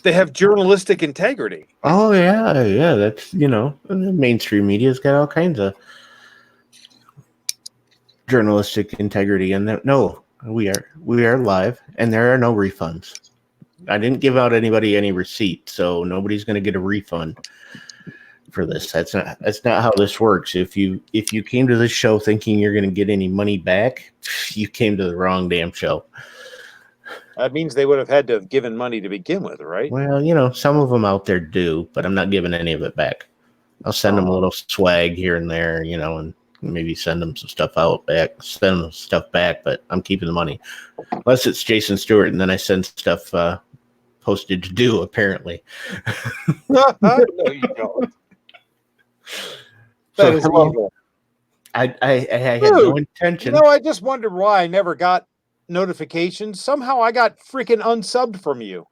They have journalistic integrity. Oh yeah. That's the mainstream media's got all kinds of journalistic integrity, and no, we are live, and there are no refunds. I didn't give out anybody any receipt, so nobody's going to get a refund for this. That's not how this works. If you came to this show thinking you're going to get any money back, you came to the wrong damn show. That means they would have had to have given money to begin with, right? Well, some of them out there do, but I'm not giving any of it back. I'll send them a little swag here and there, and maybe send them some stuff send them stuff back, but I'm keeping the money. Unless it's Jason Stewart, and then I send stuff postage due, apparently. No, you don't. That is evil. I had no intention. I just wondered why I never got notifications. Somehow I got freaking unsubbed from you.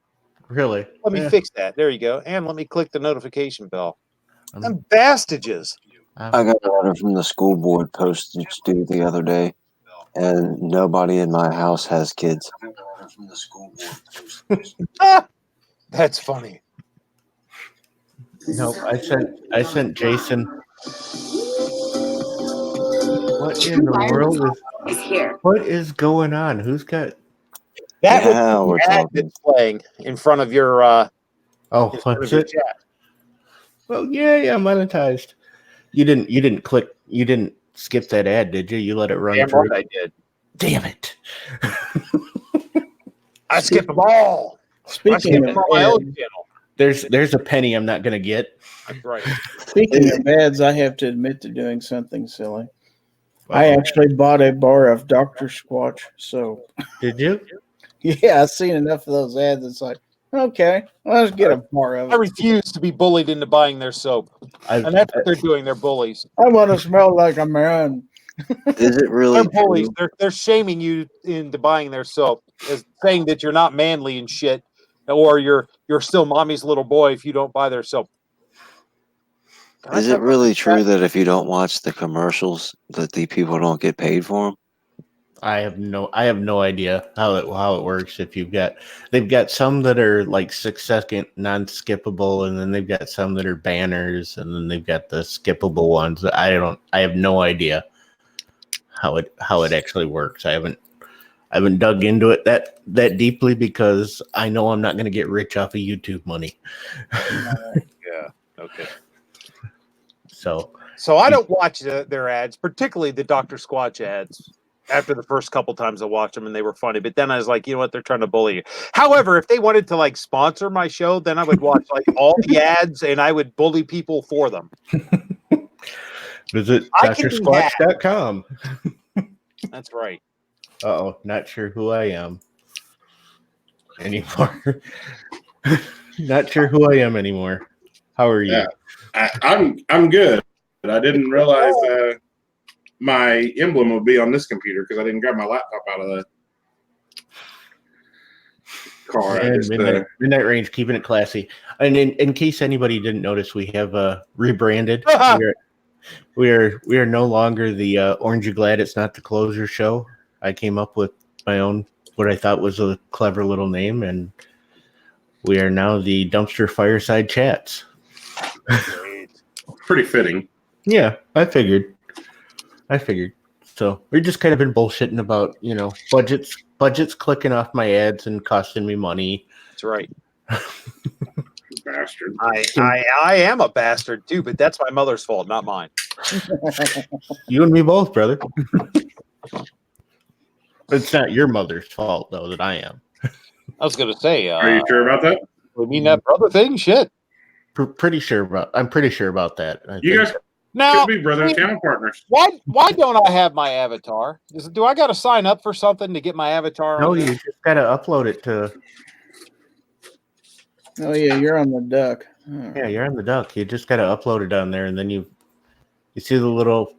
Really? Let me fix that. There you go. And let me click the notification bell. Them bastages. I got a letter from the school board postage due the other day, and nobody in my house has kids. I got a letter from the school board. That's funny. No, I sent Jason. What in the world is here? What is going on? Who's got that? Yeah, we're talking. Playing in front of your what's it? Chat. Well, yeah, monetized. You didn't skip that ad, did you? You let it run through. I did. Damn it. I skipped them all. Speaking of my own channel. There's a penny I'm not gonna get. That's right. Speaking of ads, I have to admit to doing something silly. I actually bought a bar of Dr. Squatch soap. Did you? Yeah, I've seen enough of those ads. It's like, okay, let's get a bar of it. I refuse to be bullied into buying their soap. And that's what they're doing. They're bullies. I want to smell like a man. Is it really They're bullies. They're shaming you into buying their soap, as saying that you're not manly and shit, or you're still mommy's little boy if you don't buy their soap. Is it really true that if you don't watch the commercials, that the people don't get paid for them? I have no idea how it works. They've got some that are like 6-second non-skippable, and then they've got some that are banners, and then they've got the skippable ones. I have no idea how it actually works. I haven't dug into it that deeply because I know I'm not going to get rich off of YouTube money. Yeah. Okay. So I don't watch their ads, particularly the Dr. Squatch ads. After the first couple times I watched them and they were funny, but then I was like, you know what, they're trying to bully you. However, if they wanted to like sponsor my show, then I would watch like all the ads and I would bully people for them. Visit drsquatch.com. That's right. Uh-oh, not sure who I am anymore. Not sure who I am anymore. How are you? Yeah, I'm good, but I didn't realize my emblem would be on this computer because I didn't grab my laptop out of the car. Midnight Range, keeping it classy. And in case anybody didn't notice, we have rebranded. We are no longer the Orange You Glad It's Not the Closer show. I came up with my own, what I thought was a clever little name, and we are now the Dumpster Fireside Chats. Pretty fitting. Yeah, I figured. So we've just kind of been bullshitting about, budgets clicking off my ads and costing me money. That's right. Bastard. I am a bastard too, but that's my mother's fault, not mine. You and me both, brother. It's not your mother's fault though that I am. I was gonna say, are you sure about that? I mean that brother thing, shit. I'm pretty sure about that. You guys could be brother and channel partners. Why don't I have my avatar? Do I got to sign up for something to get my avatar? No, you just got to upload it to. Oh yeah, you're on the duck. Oh. Yeah, you're on the duck. You just got to upload it on there, and then you see the little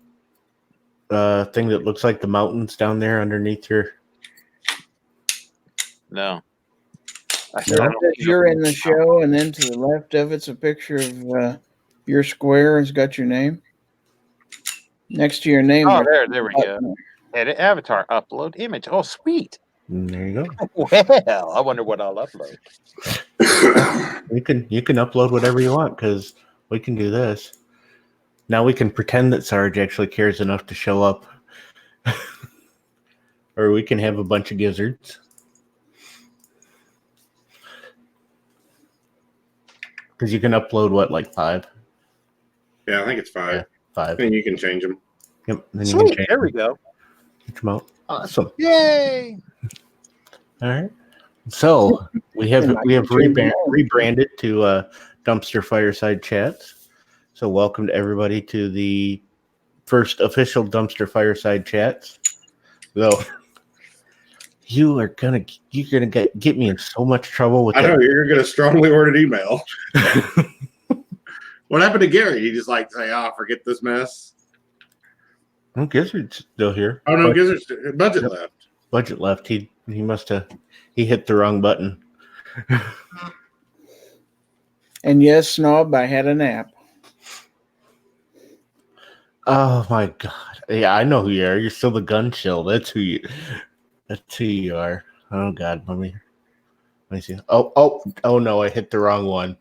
thing that looks like the mountains down there underneath your. No. You're in the show, and then to the left of it's a picture of your square. It's got your name next to your name. Oh, there we go. Edit avatar, upload image. Oh, sweet. And there you go. Well, I wonder what I'll upload. You can upload whatever you want because we can do this. Now we can pretend that Sarge actually cares enough to show up. Or we can have a bunch of gizzards. Because you can upload what, like 5? Yeah, I think it's 5. Yeah, 5. And you can change them. Yep. Then you Sweet. can change There we go. them out. Awesome. Yay! All right. So we have rebranded to Dumpster Fireside Chats. So welcome to everybody to the first official Dumpster Fireside Chats. Though you're gonna get me in so much trouble with I that. know you're gonna strongly worded email. What happened to Gary? He just like say, forget this mess. Well, Gizzard's still here. Oh no, Gizzard's budget left. Budget left. He must have hit the wrong button. And yes, Snob, I had a nap. Oh my god. Yeah, I know who you are. You're still the gun chill. That's who you are. Oh god, let me see. Oh no, I hit the wrong one.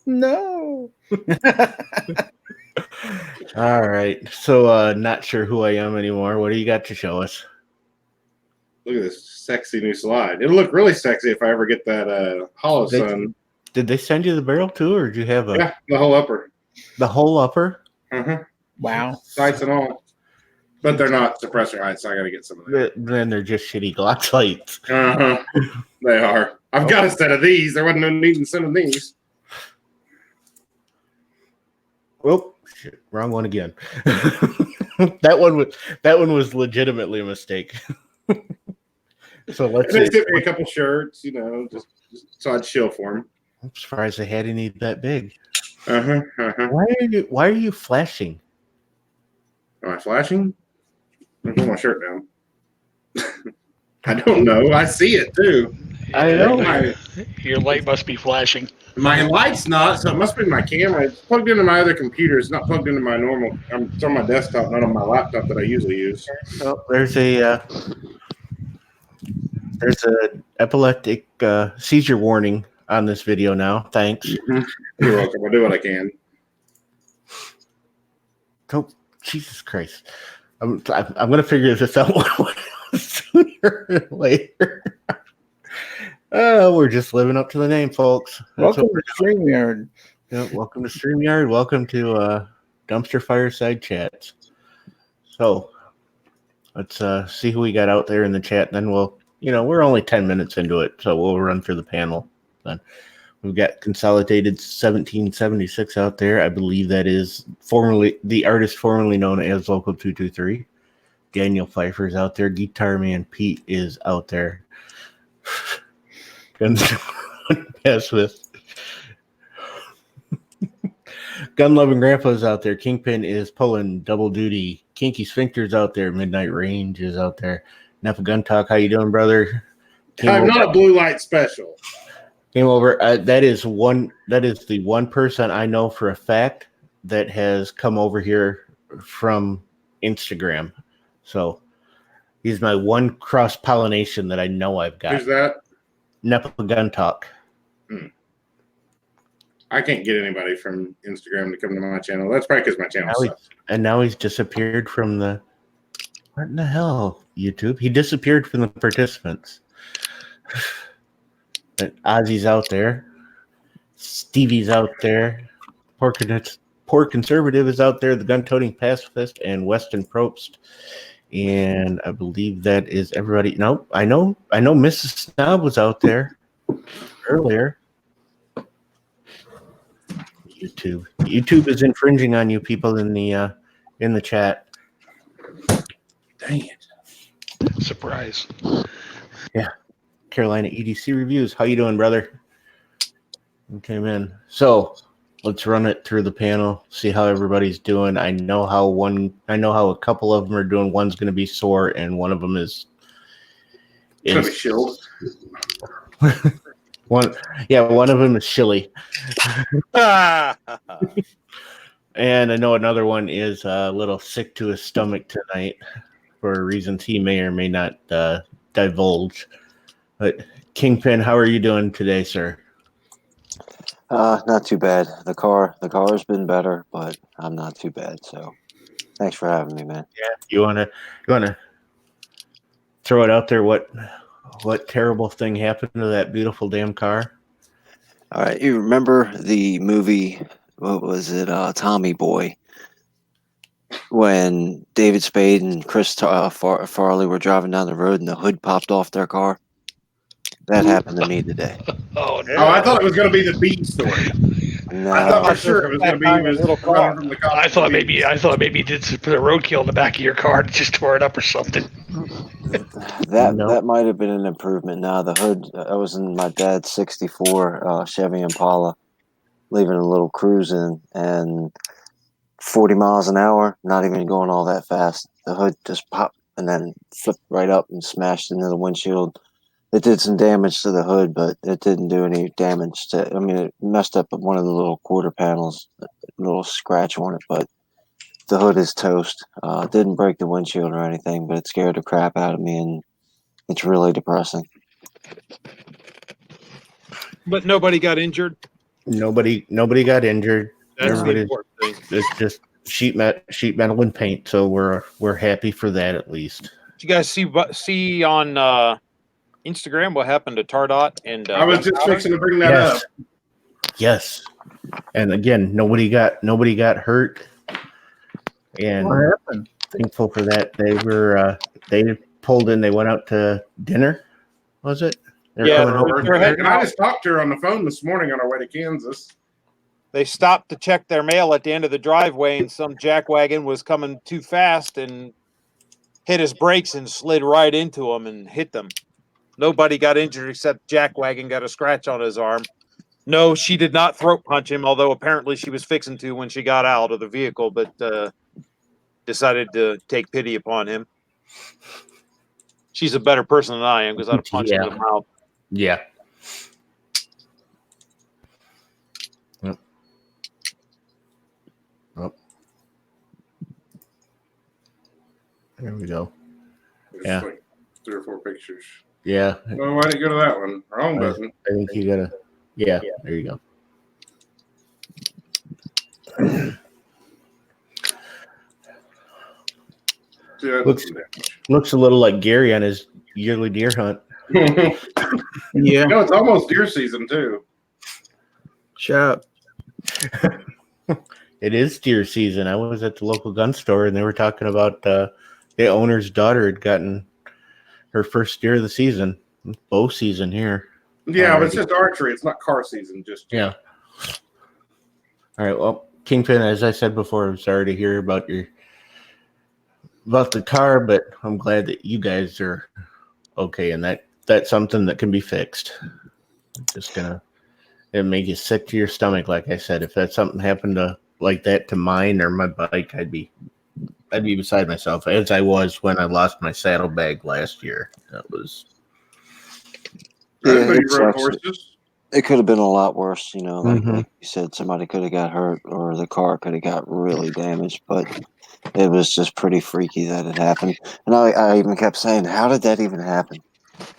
No. All right. So not sure who I am anymore. What do you got to show us? Look at this sexy new slide. It'll look really sexy if I ever get that Hollow Sun. Did they send you the barrel too, or did you have Yeah, the whole upper. The whole upper? Uh-huh. Wow. Sights and all. But they're not suppressor heights, so I gotta get some of that. Then they're just shitty Glock lights. Uh-huh. They are. I've got a set of these. There wasn't no need in sending these. Oh shit, wrong one again. that one was legitimately a mistake. So let's They see. sent me a couple shirts, just so I'd chill for them. I'm surprised they had any that big. Uh-huh. Uh-huh. Why are you flashing? Am I flashing? I put my shirt down. I don't know. I see it too. I know. Your light must be flashing. My light's not, so it must be my camera. It's plugged into my other computer. It's not plugged into my normal. It's on my desktop, not on my laptop that I usually use. Oh, there's a epileptic seizure warning on this video now. Thanks. Mm-hmm. You're welcome. I'll do what I can. Oh, Jesus Christ. I'm going to figure this out sooner or later. We're just living up to the name, folks. Welcome to StreamYard. Yeah, welcome to StreamYard. Welcome to Dumpster Fireside Chats. So let's see who we got out there in the chat. Then we're only 10 minutes into it, so we'll run through the panel. Then we've got Consolidated 1776 out there. I believe that is the artist formerly known as Local 223. Daniel Pfeiffer's out there. Guitar Man Pete is out there. Pass with. Gun Loving Grandpa's out there. Kingpin is pulling double duty. Kinky Sphincter's out there. Midnight Range is out there. Napa Gun Talk, how you doing, brother? I'm not a blue light special. Came over. That is the one person I know for a fact that has come over here from Instagram. So he's my one cross pollination that I know I've got. Who's that? Napa Gun Talk. I can't get anybody from Instagram to come to my channel. That's probably because my channel sucks. And now he's disappeared from the. What in the hell, YouTube? He disappeared from the participants. Ozzy's out there. Stevie's out there. Poor Conservative is out there. The Gun-Toting Pacifist and Weston Probst. And I believe that is everybody. No, I know Mrs. Snob was out there earlier. YouTube is infringing on you people in the chat. Dang it. Surprise. Yeah. Carolina EDC Reviews. How you doing, brother? Okay, man. So let's run it through the panel, see how everybody's doing. I know how a couple of them are doing. One's going to be sore, and one of them is Gonna be chilled. one of them is chilly. And I know another one is a little sick to his stomach tonight. for reasons he may or may not divulge. But Kingpin, how are you doing today, sir? Not too bad. The car's been better, but I'm not too bad. So thanks for having me, man. Yeah. You wanna throw it out there? What terrible thing happened to that beautiful damn car? All right, you remember the movie? What was it? Tommy Boy. When David Spade and Chris Farley were driving down the road and the hood popped off their car. That happened to me today. Oh no! Oh, I thought it was going to be the beat story. No, I thought for sure it was going to be he was Little car. running from the cops. I thought maybe you did put a roadkill in the back of your car and just tore it up or something. that might have been an improvement. Now the hood. I was in my dad's '64 Chevy Impala, leaving a little cruise in, and 40 miles an hour, not even going all that fast. The hood just popped and then flipped right up and smashed into the windshield. It did some damage to the hood, but it didn't do any damage to. I mean, it messed up one of the little quarter panels, a little scratch on it, but the hood is toast. It didn't break the windshield or anything, but it scared the crap out of me, and it's really depressing. But nobody got injured. Nobody got injured. That's the Everybody's- important thing. It's just sheet metal and paint, so we're happy for that at least. Did you guys see on Instagram what happened to Tardot and I was just Gunpowder? fixing to bring that up. Yes. And again, nobody got hurt. And What happened? thankful for that. They pulled in, they went out to dinner, was it? They're Yeah, coming home. they're heading I out. just talked to her on the phone this morning on our way to Kansas. They stopped to check their mail at the end of the driveway, and some jackwagon was coming too fast and hit his brakes and slid right into them and hit them. Nobody got injured except jackwagon got a scratch on his arm. No, she did not throat punch him, although apparently she was fixing to when she got out of the vehicle, but decided to take pity upon him. She's a better person than I am because I'd have punched him in the mouth. Yeah. Yep. Oh. There we go. There's Yeah. like 3 or 4 pictures. Yeah. Oh, why did it go to that one? Wrong button. I think you gotta. Yeah. There you go. See, that Looks- doesn't damage. Looks a little like Gary on his yearly deer hunt. Yeah, No, it's almost deer season too. shut up. It is deer season. I was at the local gun store and they were talking about the owner's daughter had gotten her first deer of the season. Bow season here. Yeah, but it's just archery. It's not car season. Just Yeah. All right. Well, Kingpin, as I said before, I'm sorry to hear about the car, but I'm glad that you guys are okay, and that's something that can be fixed. Just it make you sick to your stomach, like I said. If that something happened to like that to mine or my bike, I'd be beside myself, as I was when I lost my saddlebag last year. That was everybody it rode sucks. horses. It could have been a lot worse, like Mhm. you said, somebody could have got hurt or the car could have got really damaged, but it was just pretty freaky that it happened. And I even kept saying, how did that even happen?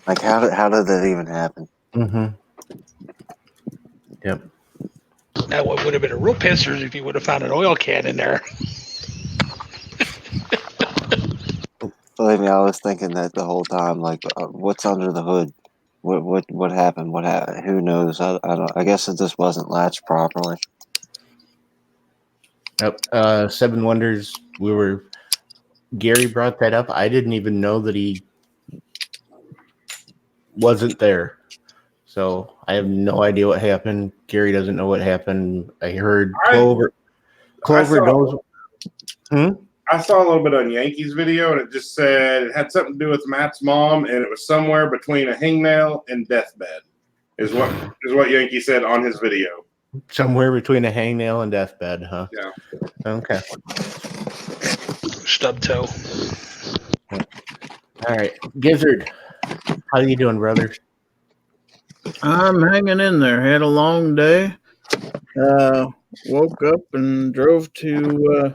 Like, how did that even happen? Yep. Now, what would have been a real pisser is if you would have found an oil can in there. Believe me, I was thinking that the whole time, like, what's under the hood? What happened? What happened? Who knows? I don't. I guess it just wasn't latched properly. Yep. Seven Wonders. Gary brought that up. I didn't even know that he wasn't there. So I have no idea what happened. Gary doesn't know what happened. I heard Clover knows. I saw a little bit on Yankees video, and it just said it had something to do with Matt's mom, and it was somewhere between a hangnail and deathbed. Is what Yankee said on his video. Somewhere between a hangnail and deathbed, huh? Yeah. Okay. Stub toe. All right. Gizzard, how you doing, brother? I'm hanging in there. Had a long day. Woke up and drove to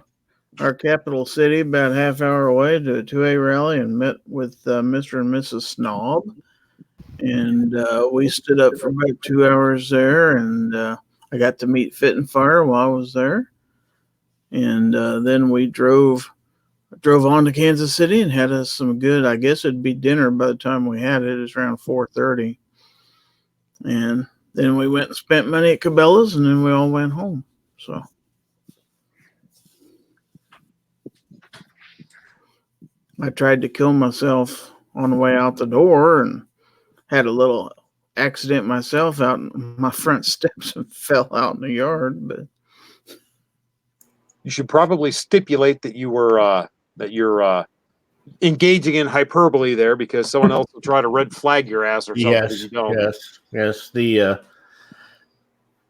our capital city, about a half hour away, to a 2A rally and met with Mr. and Mrs. Snob. And we stood up for about 2 hours there, and I got to meet Fit and Fire while I was there. And then we drove on to Kansas City and had us some good, I guess it'd be dinner by the time we had it. It was around 4:30. And then we went and spent money at Cabela's, and then we all went home. So I tried to kill myself on the way out the door and had a little accident myself out on my front steps and fell out in the yard. But you should probably stipulate that you're engaging in hyperbole there, because someone else will try to red flag your ass or something. If you don't. Yes. The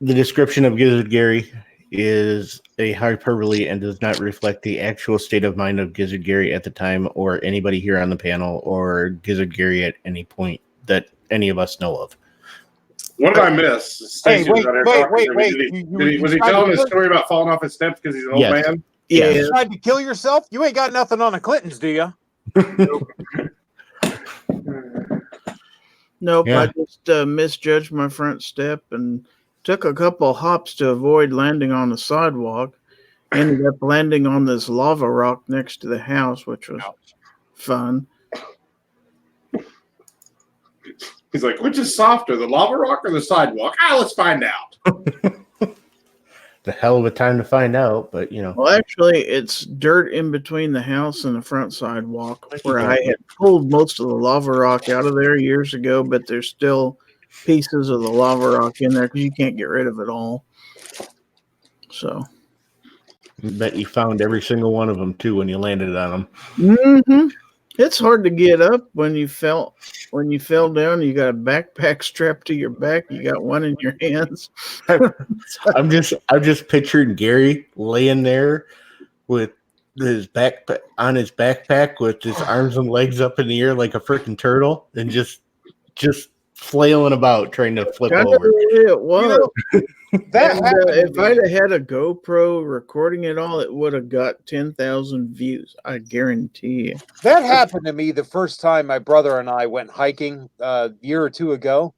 description of Gizzard Gary is a hyperbole and does not reflect the actual state of mind of Gizzard Gary at the time, or anybody here on the panel, or Gizzard Gary at any point that any of us know of. What did I miss? Hey, wait. Was he telling his story about falling off his steps because he's an old man? Yeah. You tried to kill yourself? You ain't got nothing on the Clintons, do you? Nope. Yeah. I just misjudged my front step and took a couple hops to avoid landing on the sidewalk. Ended up landing on this lava rock next to the house, which was fun. He's like, which is softer, the lava rock or the sidewalk? Let's find out. The hell of a time to find out, but you know. Well, actually, it's dirt in between the house and the front sidewalk, where I had pulled most of the lava rock out of there years ago, but there's still pieces of the lava rock in there because you can't get rid of it all. So, I bet you found every single one of them too when you landed on them. Mm-hmm. It's hard to get up when you fell down. You got a backpack strapped to your back. You got one in your hands. I'm just picturing Gary laying there with his backpack on his backpack with his arms and legs up in the air like a freaking turtle, and just flailing about trying to flip over. It was. If I'd have had a GoPro recording it all, it would have got 10,000 views. I guarantee you. That happened to me the first time my brother and I went hiking a year or two ago.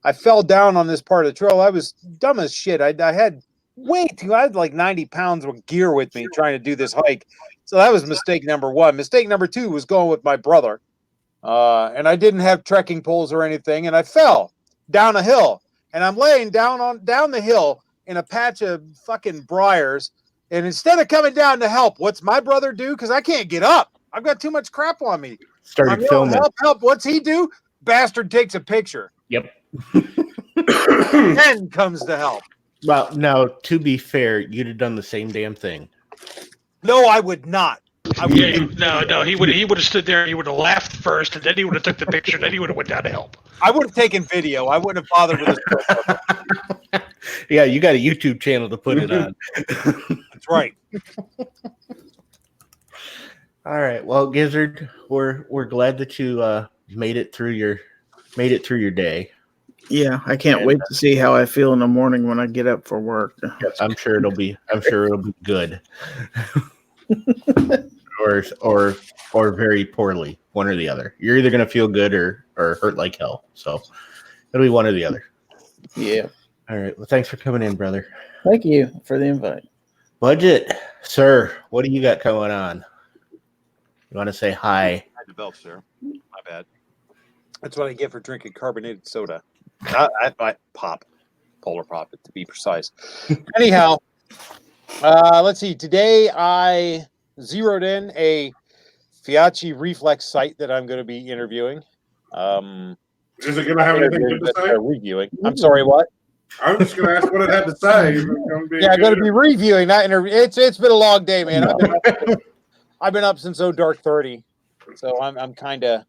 I fell down on this part of the trail. I was dumb as shit. I had like 90 pounds of gear with me trying to do this hike. So that was mistake number one. Mistake number two was going with my brother. And I didn't have trekking poles or anything. And I fell down a hill. And I'm laying down the hill in a patch of fucking briars. And instead of coming down to help, what's my brother do? Because I can't get up. I've got too much crap on me. Started filming. Help. What's he do? Bastard takes a picture. Yep. Then comes to help. Well, now, to be fair, you'd have done the same damn thing. No, I would not. No. He would have stood there. He would have laughed first, and then he would have took the picture. Then he would have went down to help. I would have taken video. I wouldn't have bothered with this. Yeah, you got a YouTube channel to put it on. That's right. All right. Well, Gizzard, we're glad that you made it through your day. Yeah, I can't wait to see how I feel in the morning when I get up for work. I'm sure it'll be good. or very poorly, one or the other. You're either gonna feel good or hurt like hell. So it'll be one or the other. Yeah. All right. Well, thanks for coming in, brother. Thank you for the invite. Budget, sir, what do you got going on? You want to say hi? I developed, sir. My bad. That's what I get for drinking carbonated soda. I polar pop, to be precise. Anyhow, let's see. Today I zeroed in a Fiachi reflex site that I'm going to be interviewing. Is it going to have anything good to say? Reviewing. I'm sorry, what? I was just going to ask what it had to say. I'm going to be reviewing that interview. It's been a long day, man. I've been up since dark 30, so I'm kind of.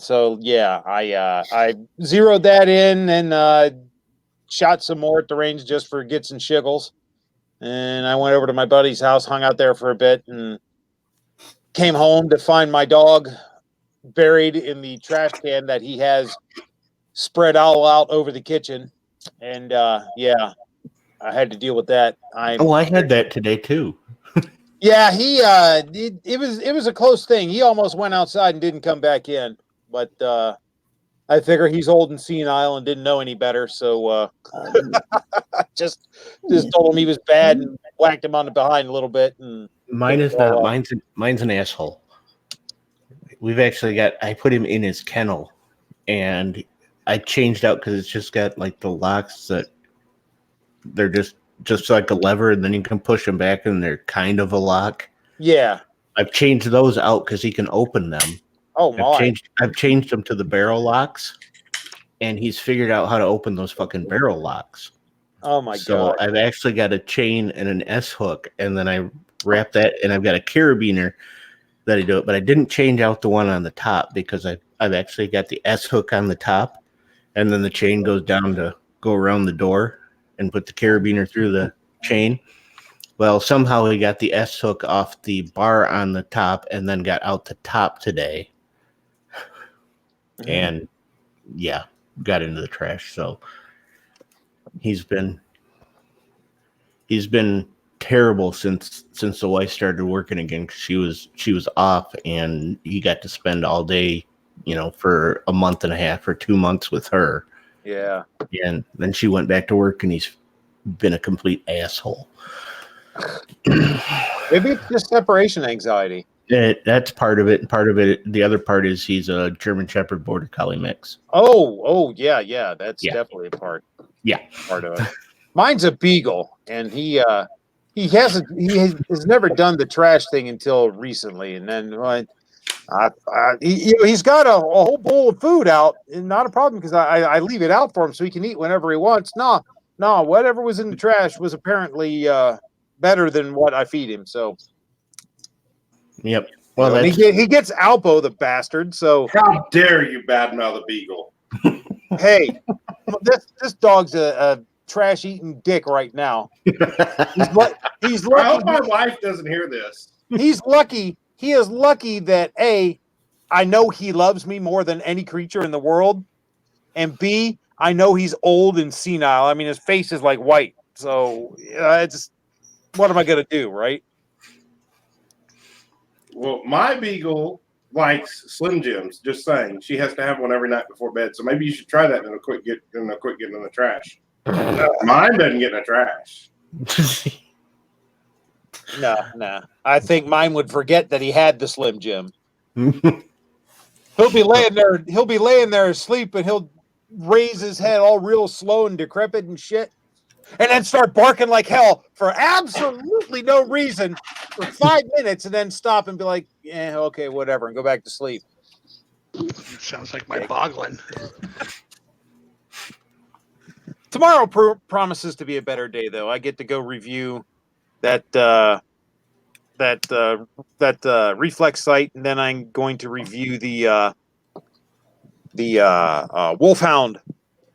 So yeah, I zeroed that in and shot some more at the range just for gits and shiggles. And I went over to my buddy's house, hung out there for a bit, and came home to find my dog buried in the trash can that he has spread all out over the kitchen. And yeah, I had to deal with that. I had that today too. Yeah, it was a close thing. He almost went outside and didn't come back in, but I figure he's old and senile and didn't know any better, so just told him he was bad and whacked him on the behind a little bit. And mine is not. Mine's an asshole. We've actually I put him in his kennel, and I changed out because it's just got like the locks that they're just like a lever, and then you can push them back, and they're kind of a lock. Yeah, I've changed those out because he can open them. Oh my! I've changed them to the barrel locks, and he's figured out how to open those fucking barrel locks. Oh my god! So I've actually got a chain and an S hook, and then I wrap that, and I've got a carabiner that I do it, but I didn't change out the one on the top because I've actually got the S hook on the top, and then the chain goes down to go around the door and put the carabiner through the chain. Well, somehow he got the S hook off the bar on the top and then got out the top today. And yeah, got into the trash. So he's been terrible since the wife started working again. She was off, and he got to spend all day, for a month and a half or 2 months with her. Yeah. And then she went back to work, and he's been a complete asshole. Maybe it's just separation anxiety. That's part of it. And part of it, the other part is he's a German Shepherd Border Collie mix. Oh, yeah. That's definitely a part. Yeah, part of it. Mine's a Beagle, and he has never done the trash thing until recently, and then he's got a whole bowl of food out, and not a problem because I leave it out for him so he can eat whenever he wants. No, whatever was in the trash was apparently better than what I feed him. So, yep. Well, he gets Alpo, the bastard. So how dare you badmouth a Beagle? Hey, this dog's a trash eating dick right now. He's lucky. I hope my wife doesn't hear this. He's lucky. He is lucky that A, I know he loves me more than any creature in the world, and B, I know he's old and senile. I mean, his face is like white. So it's what am I gonna do, right? Well, my Beagle likes Slim Jims. Just saying, she has to have one every night before bed. So maybe you should try that and quit getting in the trash. Mine doesn't get in the trash. No. I think mine would forget that he had the Slim Jim. He'll be laying there asleep, and he'll raise his head all real slow and decrepit and shit, and then start barking like hell for absolutely no reason for 5 minutes, and then stop and be like, "Yeah, okay, whatever," and go back to sleep. Sounds like my boggling. Tomorrow promises to be a better day, though. I get to go review that reflex sight, and then I'm going to review the Wolfhound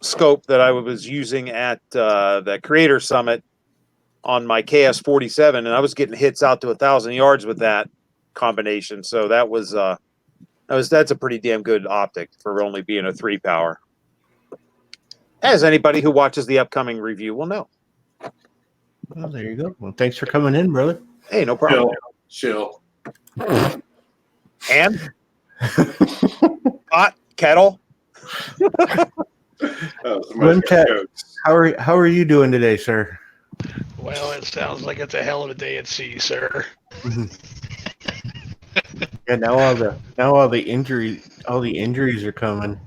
scope that I was using at the Creator Summit on my KS-47, and I was getting hits out to 1,000 yards with that combination. So that's a pretty damn good optic for only being a 3-power. As anybody who watches the upcoming review will know. Well, there you go. Well, thanks for coming in, brother. Hey, no problem. Chill. And pot kettle. How are you doing today, sir? Well, it sounds like it's a hell of a day at sea, sir. Yeah, now all the injuries are coming.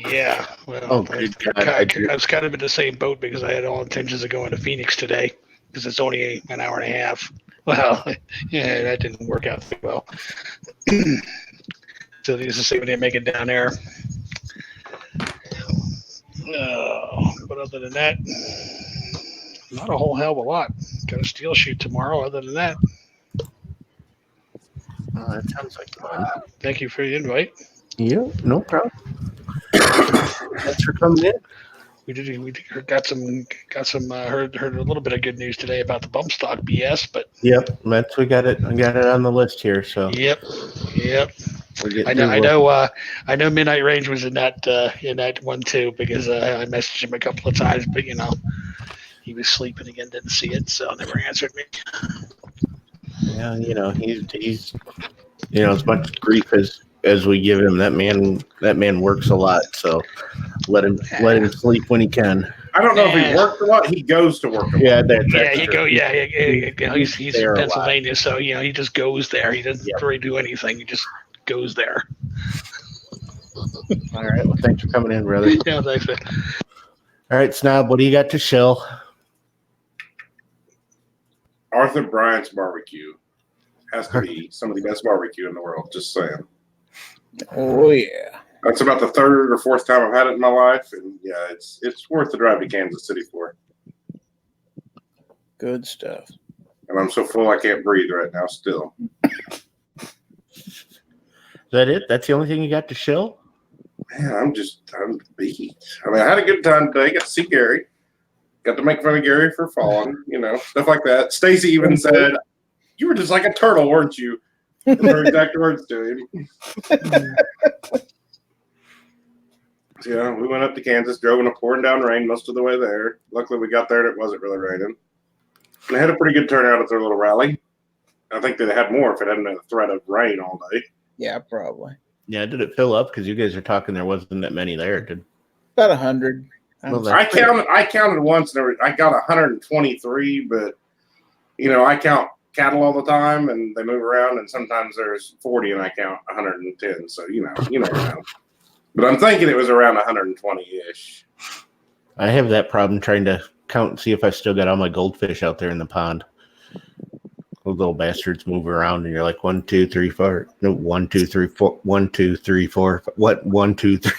Yeah, well, I was kind of in the same boat because I had all intentions of going to Phoenix today because it's only an hour and a half. Well, yeah, that didn't work out too well. So needless to say, we didn't make it down there. But other than that, not a whole hell of a lot. Got a steel shoot tomorrow. Other than that, that sounds like fun. Thank you for the invite. Yeah, no problem. Thanks for coming in. We got some heard a little bit of good news today about the bump stock BS, but yep, we got it on the list here. So yep. I know Midnight Range was in that one too because I messaged him a couple of times, but he was sleeping again, didn't see it, so never answered me. Yeah, he's as much grief as we give him, that man works a lot, so let him sleep when he can. I don't know if he worked a lot. He goes to work a lot. Yeah, that's you go. He's in Pennsylvania, so he just goes there. He doesn't really do anything. He just goes there. All right. Well, thanks for coming in, brother. Yeah, thanks, man. All right, Snob, what do you got to shill? Arthur Bryant's barbecue has to be some of the best barbecue in the world. Just saying. Oh yeah. That's about the third or fourth time I've had it in my life, and yeah, it's worth the drive to Kansas City for. Good stuff. And I'm so full I can't breathe right now. Still. Is that it? That's the only thing you got to shill? Man, I'm beat. I mean, I had a good time today. Got to see Gary. Got to make fun of Gary for falling, stuff like that. Stacy even said, "You were just like a turtle, weren't you?" Her exact words to him. Yeah, we went up to Kansas, drove in a pouring down rain most of the way there. Luckily, we got there and it wasn't really raining. And they had a pretty good turnout at their little rally. I think they'd had more if it hadn't been a threat of rain all day. Yeah, probably. Yeah, did it fill up? Because you guys are talking there wasn't that many there. About 100. Well, I counted once, and I got 123, but, I count cattle all the time, and they move around, and sometimes there's 40, and I count 110, so, you never know. But I'm thinking it was around 120-ish. I have that problem trying to count and see if I still got all my goldfish out there in the pond. Those little bastards move around, and you're like 1, 2, 3, 4. No, 1, 2, 3, 4. 1, 2, 3, 4. What? 1, 2, 3.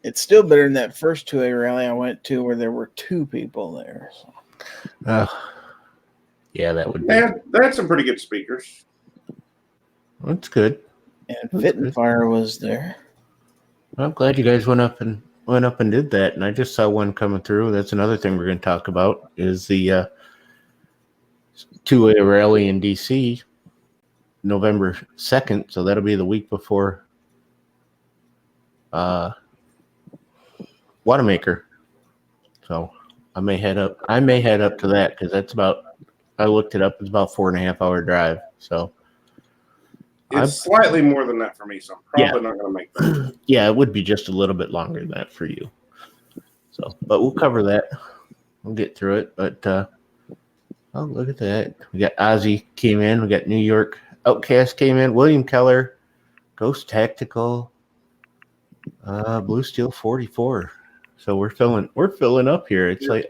It's still better than that first 2A rally I went to where there were 2 people there. So. Yeah, that would be. They had some pretty good speakers. That's good. And Fit and Fire was there. I'm glad you guys went up and did that. And I just saw one coming through. That's another thing we're going to talk about is the 2A rally in DC, November 2nd. So that'll be the week before Wanamaker. So I may head up to that because that's I looked it up. It's about 4.5-hour drive. So it's slightly more than that for me, so I'm probably not going to make that. Yeah, it would be just a little bit longer than that for you. So, but we'll cover that. We'll get through it. But oh, look at that. We got Ozzy came in. We got New York Outcast came in. William Keller, Ghost Tactical, Blue Steel 44. So we're filling up here. It's like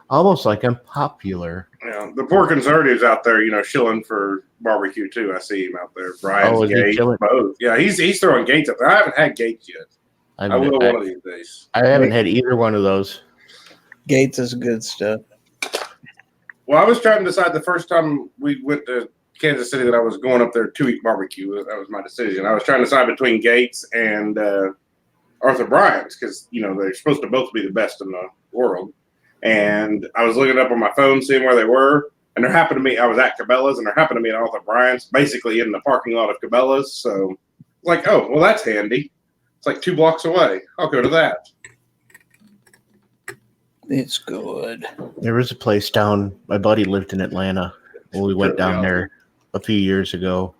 almost like I'm popular. Yeah, the poor conservatives out there, shilling for barbecue too. I see him out there. Brian's Gates, both. Yeah, he's throwing Gates up there. I haven't had Gates yet. I will one of these days. I haven't had either one of those. Gates is good stuff. Well, I was trying to decide the first time we went to Kansas City that I was going up there to eat barbecue. That was my decision. I was trying to decide between Gates and Arthur Bryant's because, they're supposed to both be the best in the world. And I was looking up on my phone, seeing where they were. And I was at Cabela's, and there happened to be an Arthur Bryant's basically in the parking lot of Cabela's. So like, oh, well, that's handy. It's like 2 blocks away. I'll go to that. It's good. There was a place down. My buddy lived in Atlanta. When we went down there a few years ago.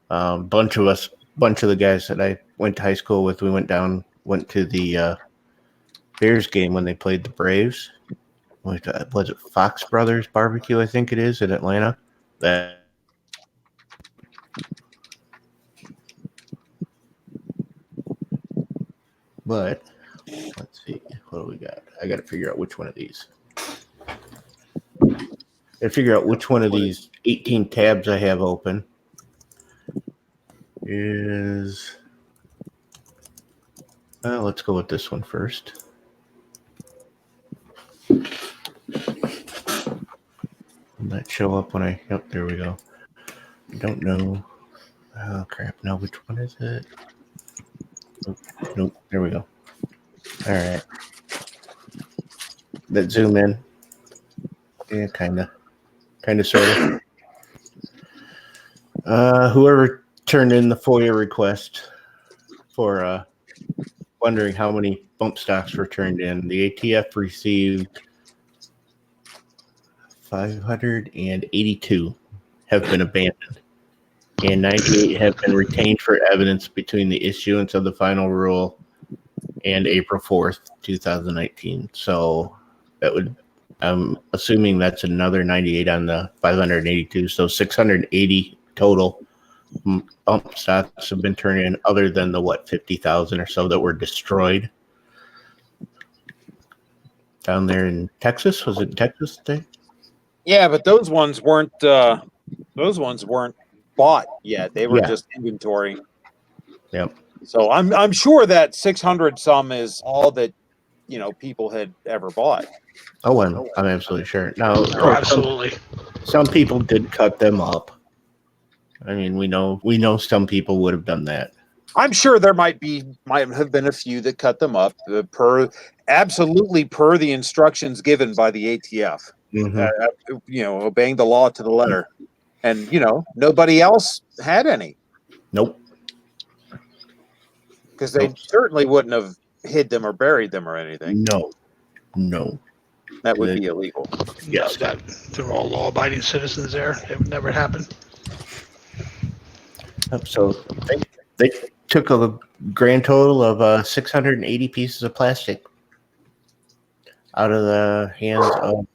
Bunch of the guys that I went to high school with, we went to the Bears game when they played the Braves. Was it Fox Brothers Barbecue? I think it is in Atlanta. But let's see, what do we got? I got to figure out which one of these. I figure out which one of these 18 tabs I have open is. Let's go with this one first. That show up when I. Yep, there we go. I don't know. Oh crap! Now which one is it? Nope. There we go. All right. That zoom in. Yeah, kind of, sort of. Whoever turned in the FOIA request for wondering how many bump stocks were turned in, the ATF received 582 have been abandoned, and 98 have been retained for evidence between the issuance of the final rule and April 4th, 2019. So that would, I'm assuming that's another 98 on the 582. So 680 total bump stocks have been turned in, other than the 50,000 or so that were destroyed down there in Texas. Was it Texas today? Yeah, but those ones weren't bought yet. They were just inventory. Yep. So I'm sure that 600 some is all that people had ever bought. Oh, I'm absolutely sure. Now, absolutely. Some people did cut them up. I mean, we know some people would have done that. I'm sure there might have been a few that cut them up per the instructions given by the ATF. Mm-hmm. Obeying the law to the letter, and nobody else had any. Nope. Because they certainly wouldn't have hid them or buried them or anything. No. That would be illegal. Yes. No, they're all law-abiding citizens there. It would never happen. So they took a grand total of 680 pieces of plastic out of the hands of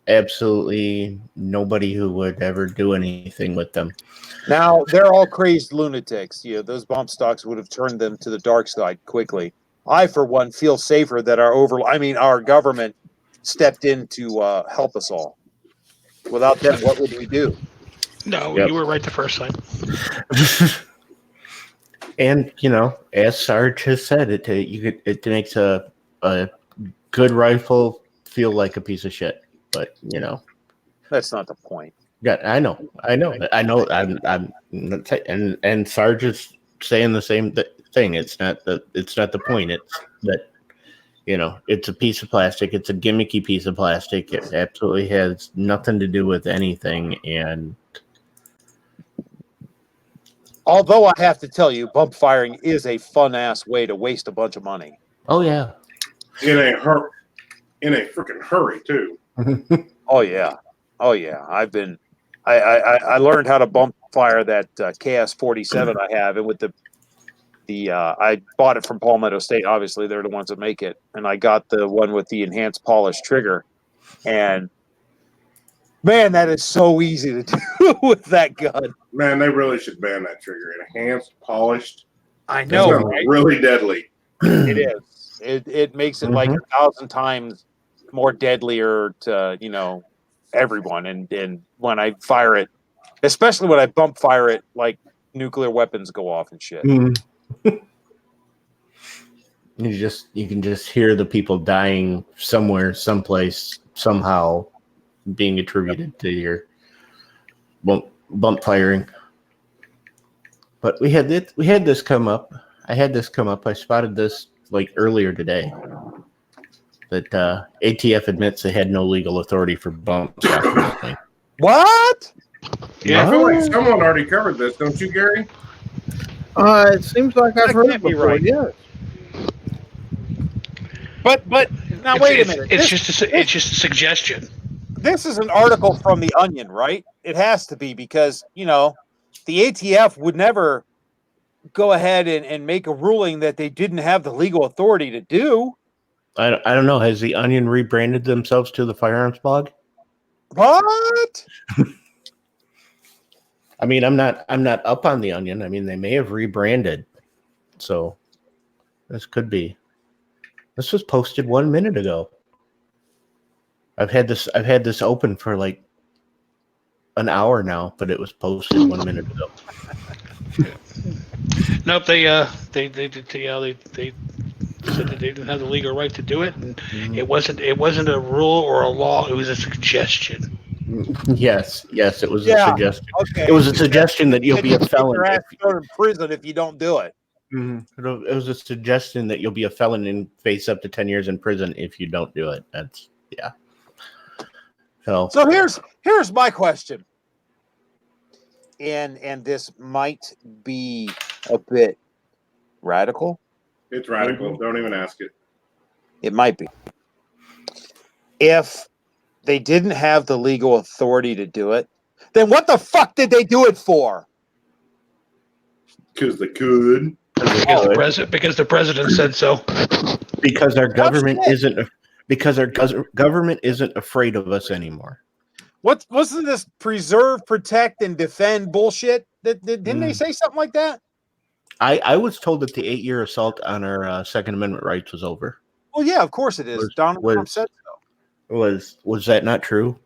absolutely nobody who would ever do anything with them. Now, they're all crazed lunatics. Those bump stocks would have turned them to the dark side quickly. I, for one, feel safer that our government stepped in to help us all. Without them, what would we do? No, you were right the first time. And as Sarge has said, it makes a good rifle feel like a piece of shit. But that's not the point. Yeah, I know. I'm and Sarge is saying the same thing. It's not the point. It's that it's a piece of plastic. It's a gimmicky piece of plastic. It absolutely has nothing to do with anything. And although I have to tell you, bump firing is a fun ass way to waste a bunch of money. Oh yeah, in a freaking hurry too. Oh yeah. I learned how to bump fire that KS-47 I have, and with the I bought it from Palmetto State. Obviously, they're the ones that make it, and I got the one with the enhanced polished trigger. And man, that is so easy to do with that gun. Man, they really should ban that trigger. Enhanced, polished. I know, right? Really deadly. It is. It makes it like 1,000 times more deadlier to everyone. And when I fire it, especially when I bump fire it, like nuclear weapons go off and shit. You can just hear the people dying somewhere, someplace, somehow being attributed to your bump firing. But we had this come up. I had this come up. I spotted this like earlier today. That ATF admits they had no legal authority for bump stocks. What? Yeah, I feel like someone already covered this, don't you, Gary? It seems like I've heard it before. Right. Yes. But now wait a minute. It's just a suggestion. This is an article from The Onion, right? It has to be, because the ATF would never go ahead and make a ruling that they didn't have the legal authority to do. I don't know. Has The Onion rebranded themselves to the Firearms Blog? What? I mean, I'm not up on The Onion. I mean, they may have rebranded. So this could be. This was posted 1 minute ago. I've had this open for like an hour now, but it was posted 1 minute ago. Nope, they said that they didn't have the legal right to do it, and it wasn't a rule or a law. It was a suggestion. Yes, it was a suggestion. Okay. It was a suggestion that you'll be a felon. You're thrown in prison if you don't do it. It was a suggestion that you'll be a felon and face up to 10 years in prison if you don't do it. That's So here's my question, and this might be a bit radical. It's radical. Don't even ask it. It might be. If they didn't have the legal authority to do it, then what the fuck did they do it for? Because they could. Because the president said so. Because our government government isn't afraid of us anymore. Wasn't this preserve, protect, and defend bullshit? Didn't they say something like that? I was told that the 8-year assault on our Second Amendment rights was over. Well, yeah, of course it is. Donald Trump said so. Was that not true?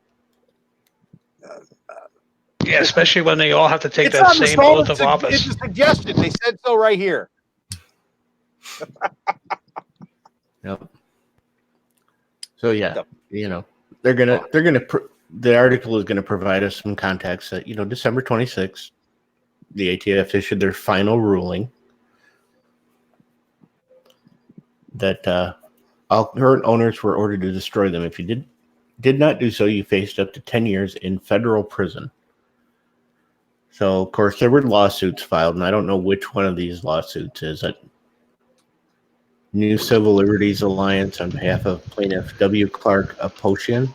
Yeah, especially when they all have to take that same oath of office. It's a suggestion. They said so right here. Yep. So yeah, they're gonna the article is gonna provide us some context that December 26th, the ATF issued their final ruling that all current owners were ordered to destroy them. If you did not do so, you faced up to 10 years in federal prison. So, of course, there were lawsuits filed, and I don't know which one of these lawsuits is it. New Civil Liberties Alliance on behalf of plaintiff W. Clark Aposhian.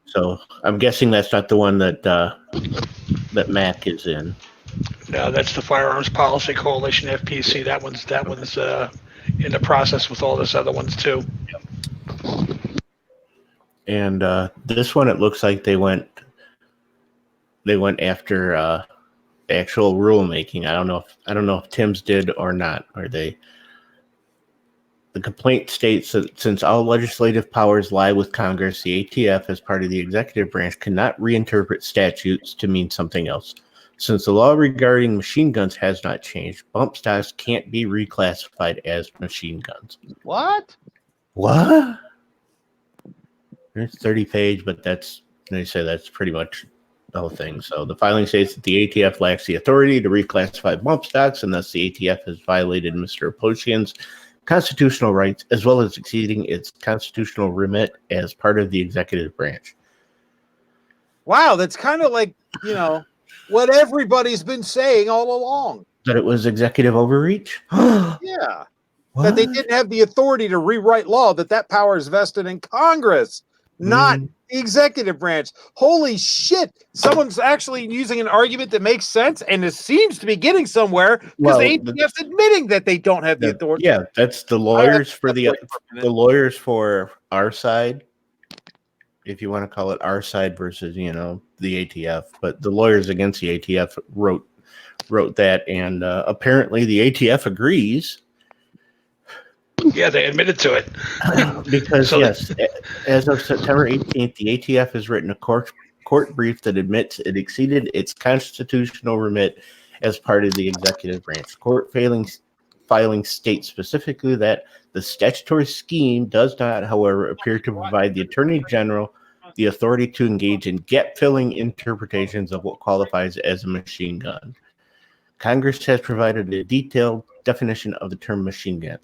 So, I'm guessing that's not the one that Mac is in. No, that's the Firearms Policy Coalition, FPC. That one's in the process with all this other ones too. And this one, it looks like they went after actual rulemaking. I don't know if Tim's did or not. The complaint states that since all legislative powers lie with Congress, the ATF, as part of the executive branch, cannot reinterpret statutes to mean something else. Since the law regarding machine guns has not changed, bump stocks can't be reclassified as machine guns. What? It's 30-page, but they say that's pretty much the whole thing. So the filing states that the ATF lacks the authority to reclassify bump stocks, and thus the ATF has violated Mr. Aposhian's constitutional rights, as well as exceeding its constitutional remit as part of the executive branch. Wow, that's kind of like, what everybody's been saying all along. That it was executive overreach? Yeah. What? That they didn't have the authority to rewrite law, that power is vested in Congress, not the executive branch. Holy shit. Someone's actually using an argument that makes sense, and it seems to be getting somewhere because the ATF's admitting that they don't have the authority. Yeah, that's the lawyers for the lawyers for our side, if you want to call it our side versus, the ATF. But the lawyers against the ATF wrote that, and apparently the ATF agrees. Yeah, they admitted to it. Because, as of September 18th, the ATF has written a court brief that admits it exceeded its constitutional remit as part of the executive branch. Court filing states specifically that the statutory scheme does not, however, appear to provide the Attorney General the authority to engage in gap-filling interpretations of what qualifies as a machine gun. Congress has provided a detailed definition of the term machine gun.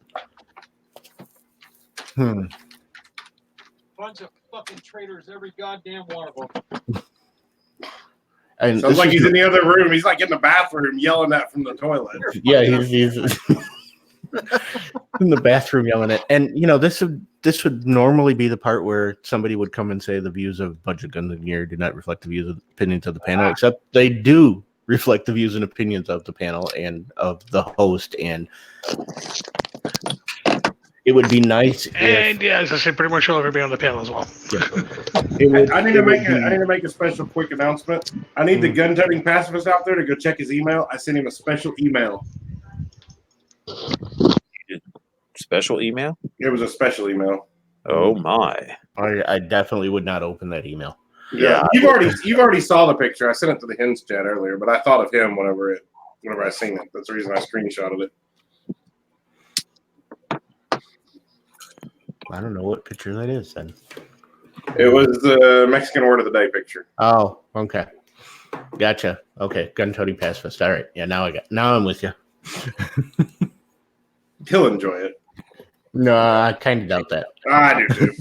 Bunch of fucking traitors, every goddamn one of them. And sounds like he's in the other room. He's like in the bathroom yelling that from the toilet. Yeah, he's in the bathroom yelling it. And this would normally be the part where somebody would come and say the views of Budget Guns and Gear do not reflect the views and opinions of the panel, except they do reflect the views and opinions of the panel and of the host. And it would be nice as I say, pretty much everybody on the panel as well. I need to make a special quick announcement. I need the gun-toting pacifist out there to go check his email. I sent him a special email. Special email? It was a special email. Oh my! I definitely would not open that email. Yeah, you've already saw the picture. I sent it to the Hens chat earlier, but I thought of him whenever I seen it. That's the reason I screenshotted it. I don't know what picture that is then. It was the Mexican word of the day picture. Oh, okay. Gotcha. Okay. Gun-toting pacifist. All right. Yeah, now I'm with you. He'll enjoy it. No, I kind of doubt that. I do too.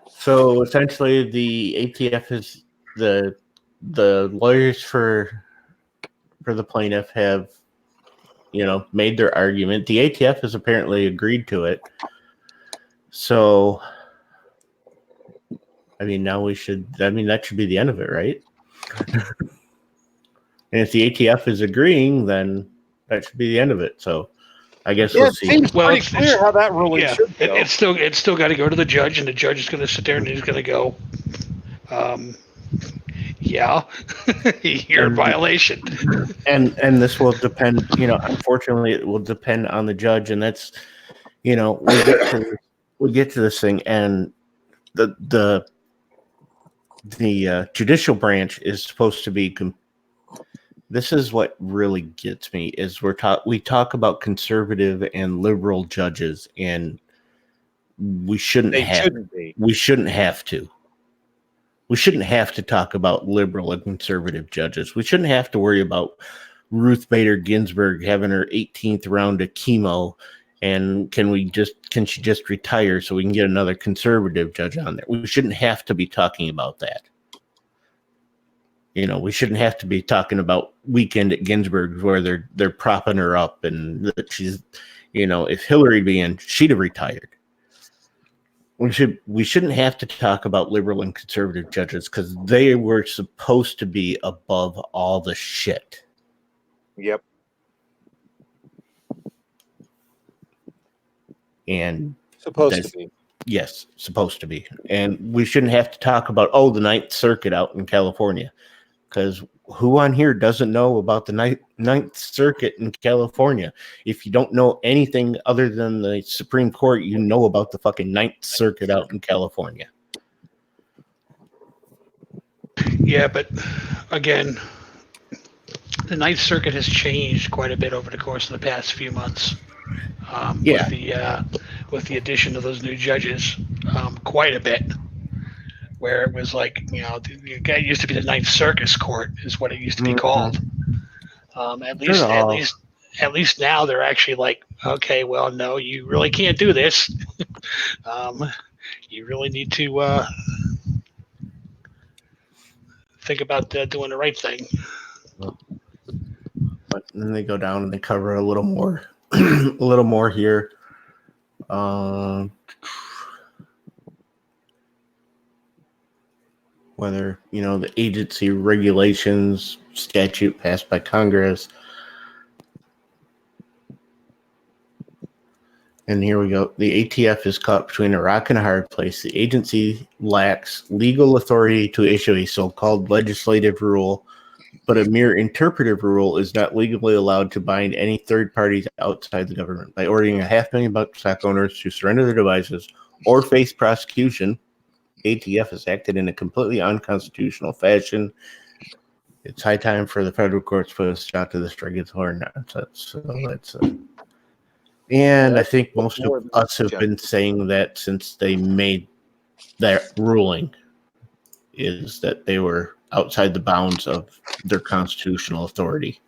So essentially the ATF is the lawyers for the plaintiff have made their argument. The ATF has apparently agreed to it. So, I mean, that should be the end of it, right? And if the ATF is agreeing, then that should be the end of it. So, I guess we'll It see. seems Well, pretty clear how that ruling should go. it's still got to go to the judge, and the judge is going to sit there and he's going to go, yeah, you're in violation. And this will depend. Unfortunately, it will depend on the judge, and that's we get to this thing, and the judicial branch is supposed to be. This is what really gets me is we talk about conservative and liberal judges, and we shouldn't have to. We shouldn't have to talk about liberal and conservative judges. We shouldn't have to worry about Ruth Bader Ginsburg having her 18th round of chemo, and can she just retire so we can get another conservative judge on there? We shouldn't have to be talking about that. We shouldn't have to be talking about Weekend at Ginsburg's where they're propping her up and that she's, if Hillary be in, she'd have retired. We shouldn't have to talk about liberal and conservative judges because they were supposed to be above all the shit. Yep. And supposed to be. Yes, supposed to be. And we shouldn't have to talk about, the Ninth Circuit out in California. Because who on here doesn't know about the Ninth Circuit in California? If you don't know anything other than the Supreme Court, you know about the fucking Ninth Circuit out in California. Yeah, but again, the Ninth Circuit has changed quite a bit over the course of the past few months. With the addition of those new judges, quite a bit. Where it was like, the guy used to be the Ninth Circus Court is what it used to be called. At least now they're actually like, okay, well, no, you really can't do this. You really need to think about doing the right thing. But then they go down and they cover a little more, a little more here. Whether, the agency regulations statute passed by Congress. And here we go. The ATF is caught between a rock and a hard place. The agency lacks legal authority to issue a so-called legislative rule, but a mere interpretive rule is not legally allowed to bind any third parties outside the government. By ordering 500,000 bumpstock owners to surrender their devices or face prosecution, ATF has acted in a completely unconstitutional fashion. It's high time for the federal courts to put a stop to this regulatory nonsense. And I think most of us have been saying that since they made that ruling, is that they were outside the bounds of their constitutional authority.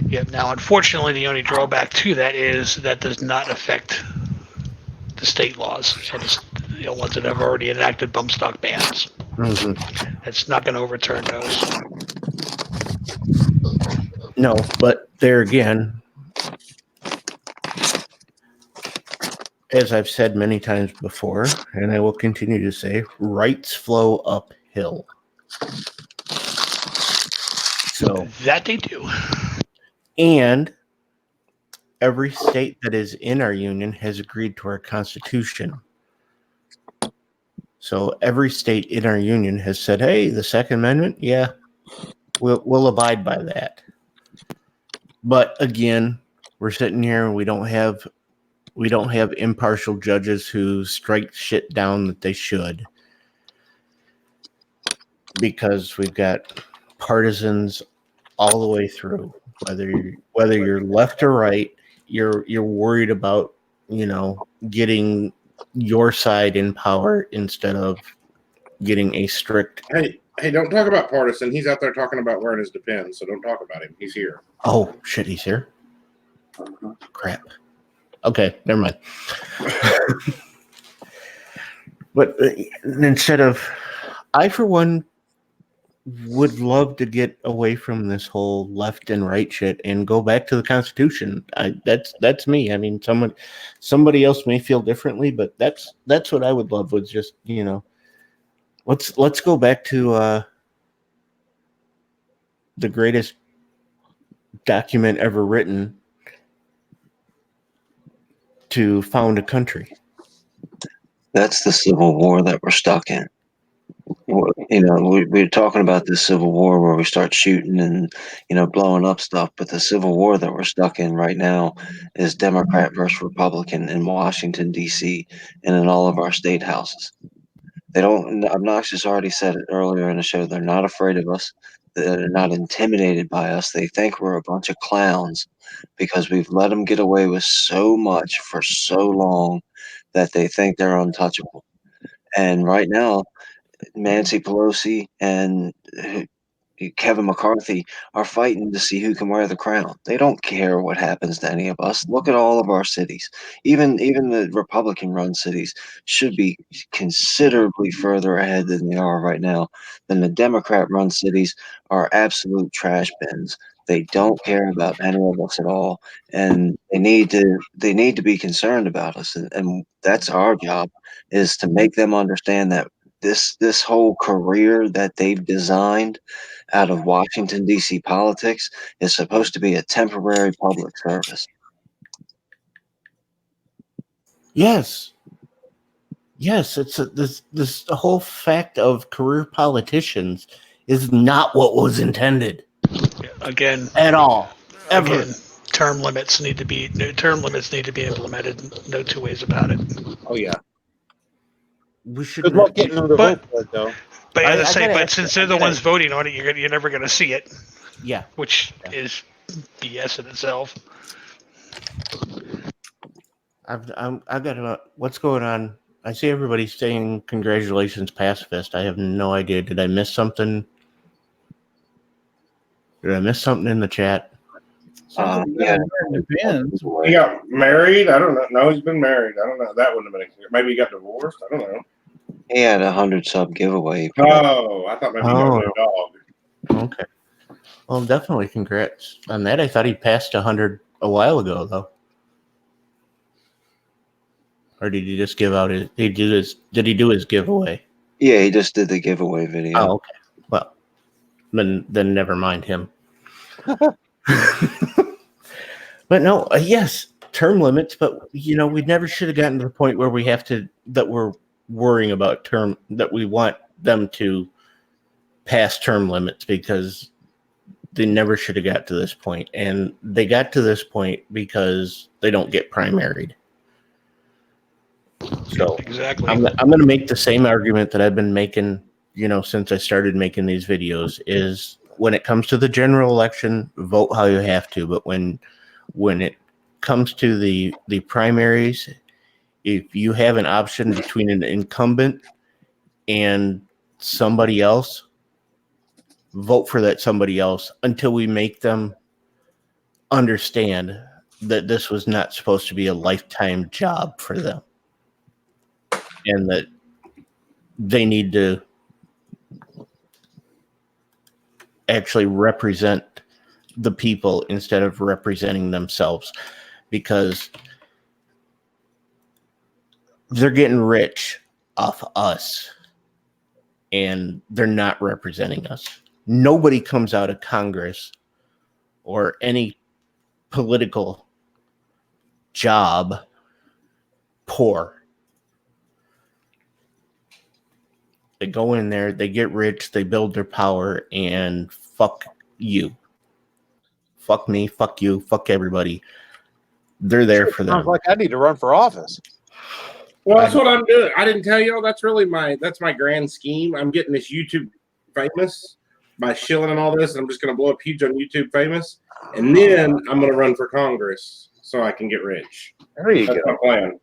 Yeah. Now, unfortunately, the only drawback to that is that does not affect the state laws and the ones that have already enacted bump stock bans. Mm-hmm. It's not going to overturn those. No, but there again, as I've said many times before, and I will continue to say, rights flow uphill. So that they do. And every state that is in our union has agreed to our Constitution. So every state in our union has said, hey, the Second Amendment, yeah, we'll abide by that. But again, we're sitting here and we don't have impartial judges who strike shit down that they should. Because we've got partisans all the way through. Whether you're left or right, you're worried about, getting your side in power instead of getting a strict. Hey, don't talk about partisan. He's out there talking about wearing his Depends, so don't talk about him. He's here. Oh shit, he's here. Crap. Okay, never mind. But instead of, I for one would love to get away from this whole left and right shit and go back to the Constitution. That's me. I mean, somebody else may feel differently, but that's what I would love. Was just let's go back to the greatest document ever written to found a country. That's the Civil War that we're stuck in. We're talking about this Civil War where we start shooting and, blowing up stuff. But the Civil War that we're stuck in right now is Democrat versus Republican in Washington, D.C. and in all of our state houses. They don't, Obnoxious already said it earlier in the show. They're not afraid of us. They're not intimidated by us. They think we're a bunch of clowns because we've let them get away with so much for so long that they think they're untouchable. And right now, Nancy Pelosi and Kevin McCarthy are fighting to see who can wear the crown. They don't care what happens to any of us. Look at all of our cities. Even the Republican-run cities should be considerably further ahead than they are right now. Than the Democrat-run cities are absolute trash bins. They don't care about any of us at all, and they need to be concerned about us. And that's our job, is to make them understand that this whole career that they've designed out of Washington, D.C. politics is supposed to be a temporary public service. Yes, it's this the whole fact of career politicians is not what was intended. Again, at all, ever. Again, term limits need to be implemented. No two ways about it. Oh yeah. We should. Good luck getting them to vote for it, though. But as I say, since they're the ones voting on it, you're never going to see it. Yeah, which is BS in itself. I've got what's going on. I see everybody saying congratulations, pacifist. I have no idea. Did I miss something? Did I miss something in the chat? Yeah, it depends. He got married. I don't know. No, he's been married. I don't know. That wouldn't have been clear. Maybe he got divorced. I don't know. He had 100 sub giveaway. Oh, I thought maybe he got a dog. Okay. Well, definitely congrats on that. I thought he passed 100 a while ago, though. Or did he just give out his? Did he do his giveaway? Yeah, he just did the giveaway video. Oh, okay. Well, then never mind him. But no, yes, term limits. But we never should have gotten to the point where we have to that we're worrying about that we want them to pass term limits, because they never should have got to this point, and they got to this point because they don't get primaried. So exactly, I'm going to make the same argument that I've been making, since I started making these videos. Is when it comes to the general election, vote how you have to, but when it comes to the primaries, if you have an option between an incumbent and somebody else, vote for that somebody else until we make them understand that this was not supposed to be a lifetime job for them, and that they need to actually represent the people instead of representing themselves, because they're getting rich off us and they're not representing us. Nobody comes out of Congress or any political job poor. They go in there, they get rich, they build their power, and fuck you. Fuck me, fuck you, fuck everybody. They're there for them. Sounds like I need to run for office. Well, that's what I'm doing. I didn't tell y'all. That's really my grand scheme. I'm getting this YouTube famous by shilling and all this. And I'm just going to blow up huge on YouTube famous, and then I'm going to run for Congress so I can get rich. There you That's go. my plan.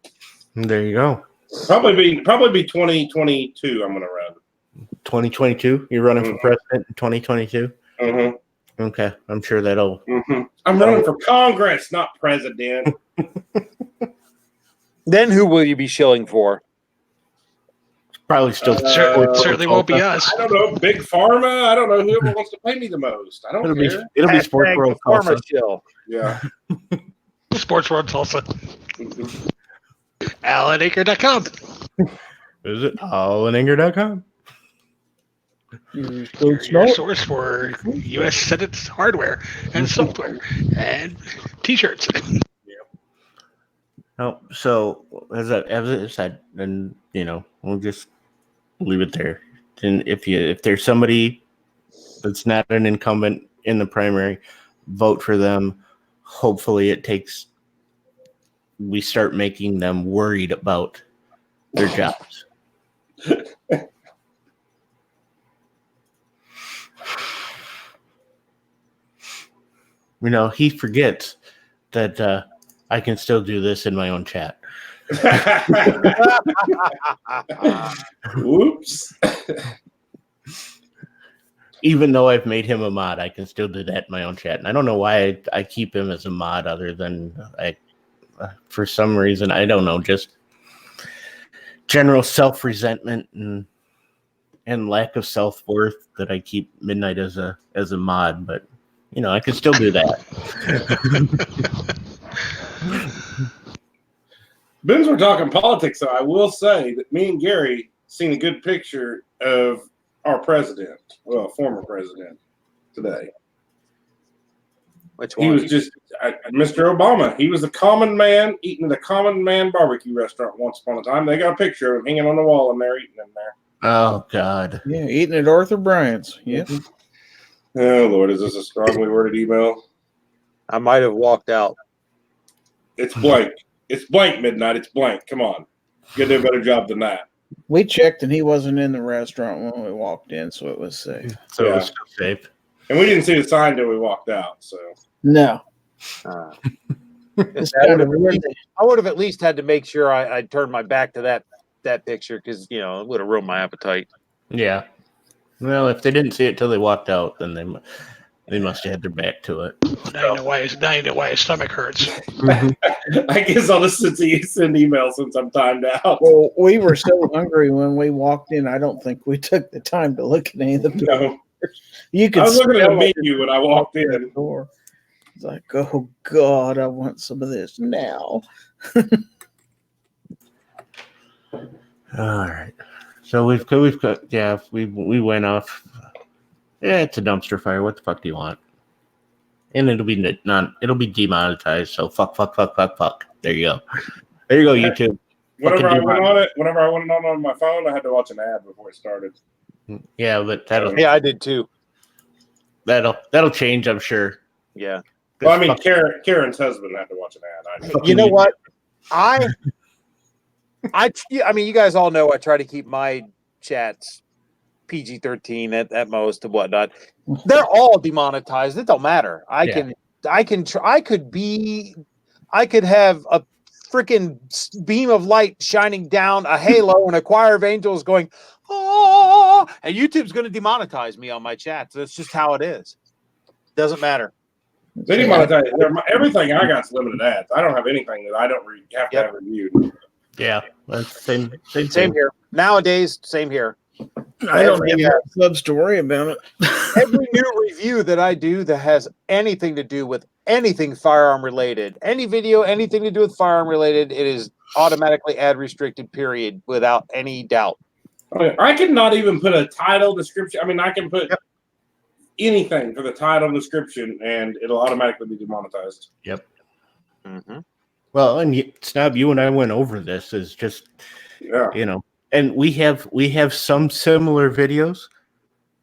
There you go. Probably be 2022. I'm going to run. 2022. You're running for president in 2022. Mm-hmm. Okay, I'm sure that'll. Mm-hmm. I'm running for Congress, not president. Then who will you be shilling for? Probably still certainly won't be us. I don't know, Big Pharma. I don't know whoever wants to pay me the most. I don't care. It'll be Sports World Pharma Tulsa. Shill. Yeah. Sports World Tulsa. AlanAker.com. Visit allinanger.com. Your source for U.S. Senate's hardware and software and T-shirts. Oh, so as I said, then we'll just leave it there. And if there's somebody that's not an incumbent in the primary, vote for them. Hopefully, we start making them worried about their jobs. He forgets that I can still do this in my own chat. Whoops. Even though I've made him a mod, I can still do that in my own chat. And I don't know why I keep him as a mod other than for some reason, I don't know, just general self-resentment and lack of self-worth that I keep Midnight as a mod. But, I can still do that. Ben's, we're talking politics, so I will say that me and Gary seen a good picture of our president, well, former president, today. Which one? He was just Mr. Obama. He was a common man eating at a common man barbecue restaurant once upon a time. They got a picture of him hanging on the wall, and they're eating in there. Oh, God. Yeah, eating at Arthur Bryant's. Yep. Oh, Lord, is this a strongly worded email? I might have walked out. It's blank. It's blank, Midnight. It's blank. Come on. You got to do a better job than that. We checked and he wasn't in the restaurant when we walked in, so it was safe. So it was still safe. And we didn't see the sign until we walked out. So no. I I would have at least had to make sure I turned my back to that picture because it would have ruined my appetite. Yeah. Well, if they didn't see it till they walked out, then they must have had their back to it. Now you know why his stomach hurts. I guess I'll just send emails since I'm timed out. Well, we were so hungry when we walked in. I don't think we took the time to look at any of the pictures. No. You could I was looking at the smell it menu when I walked in. door. It's like, oh God, I want some of this now. All right. So we've got we went off. Yeah, it's a dumpster fire. What the fuck do you want? And it'll be demonetized. So fuck. There you go. There you go, YouTube. Whenever I went on my phone, I had to watch an ad before it started. Yeah, but I did too. That'll change, I'm sure. Yeah. Well, I mean, Karen's husband had to watch an ad. You know what? I mean, you guys all know I try to keep my chats PG-13 at most and whatnot. They're all demonetized. It don't matter. I could have a freaking beam of light shining down a halo and a choir of angels going, oh, and YouTube's going to demonetize me on my chats. That's just how it is. Doesn't matter. They demonetize everything. I got limited ads. I don't have anything that I don't have to have reviewed. Yeah, that's same here. Nowadays, same here. I don't have a sub story about it. Every new review that I do that has anything to do with anything firearm related, any video, anything to do with firearm related, it is automatically ad restricted, period, without any doubt. I can not even put a title description. I mean, I can put anything for the title description and it'll automatically be demonetized. Yep. Mm-hmm. Well, and Snob, you and I went over this. Is just, and we have some similar videos.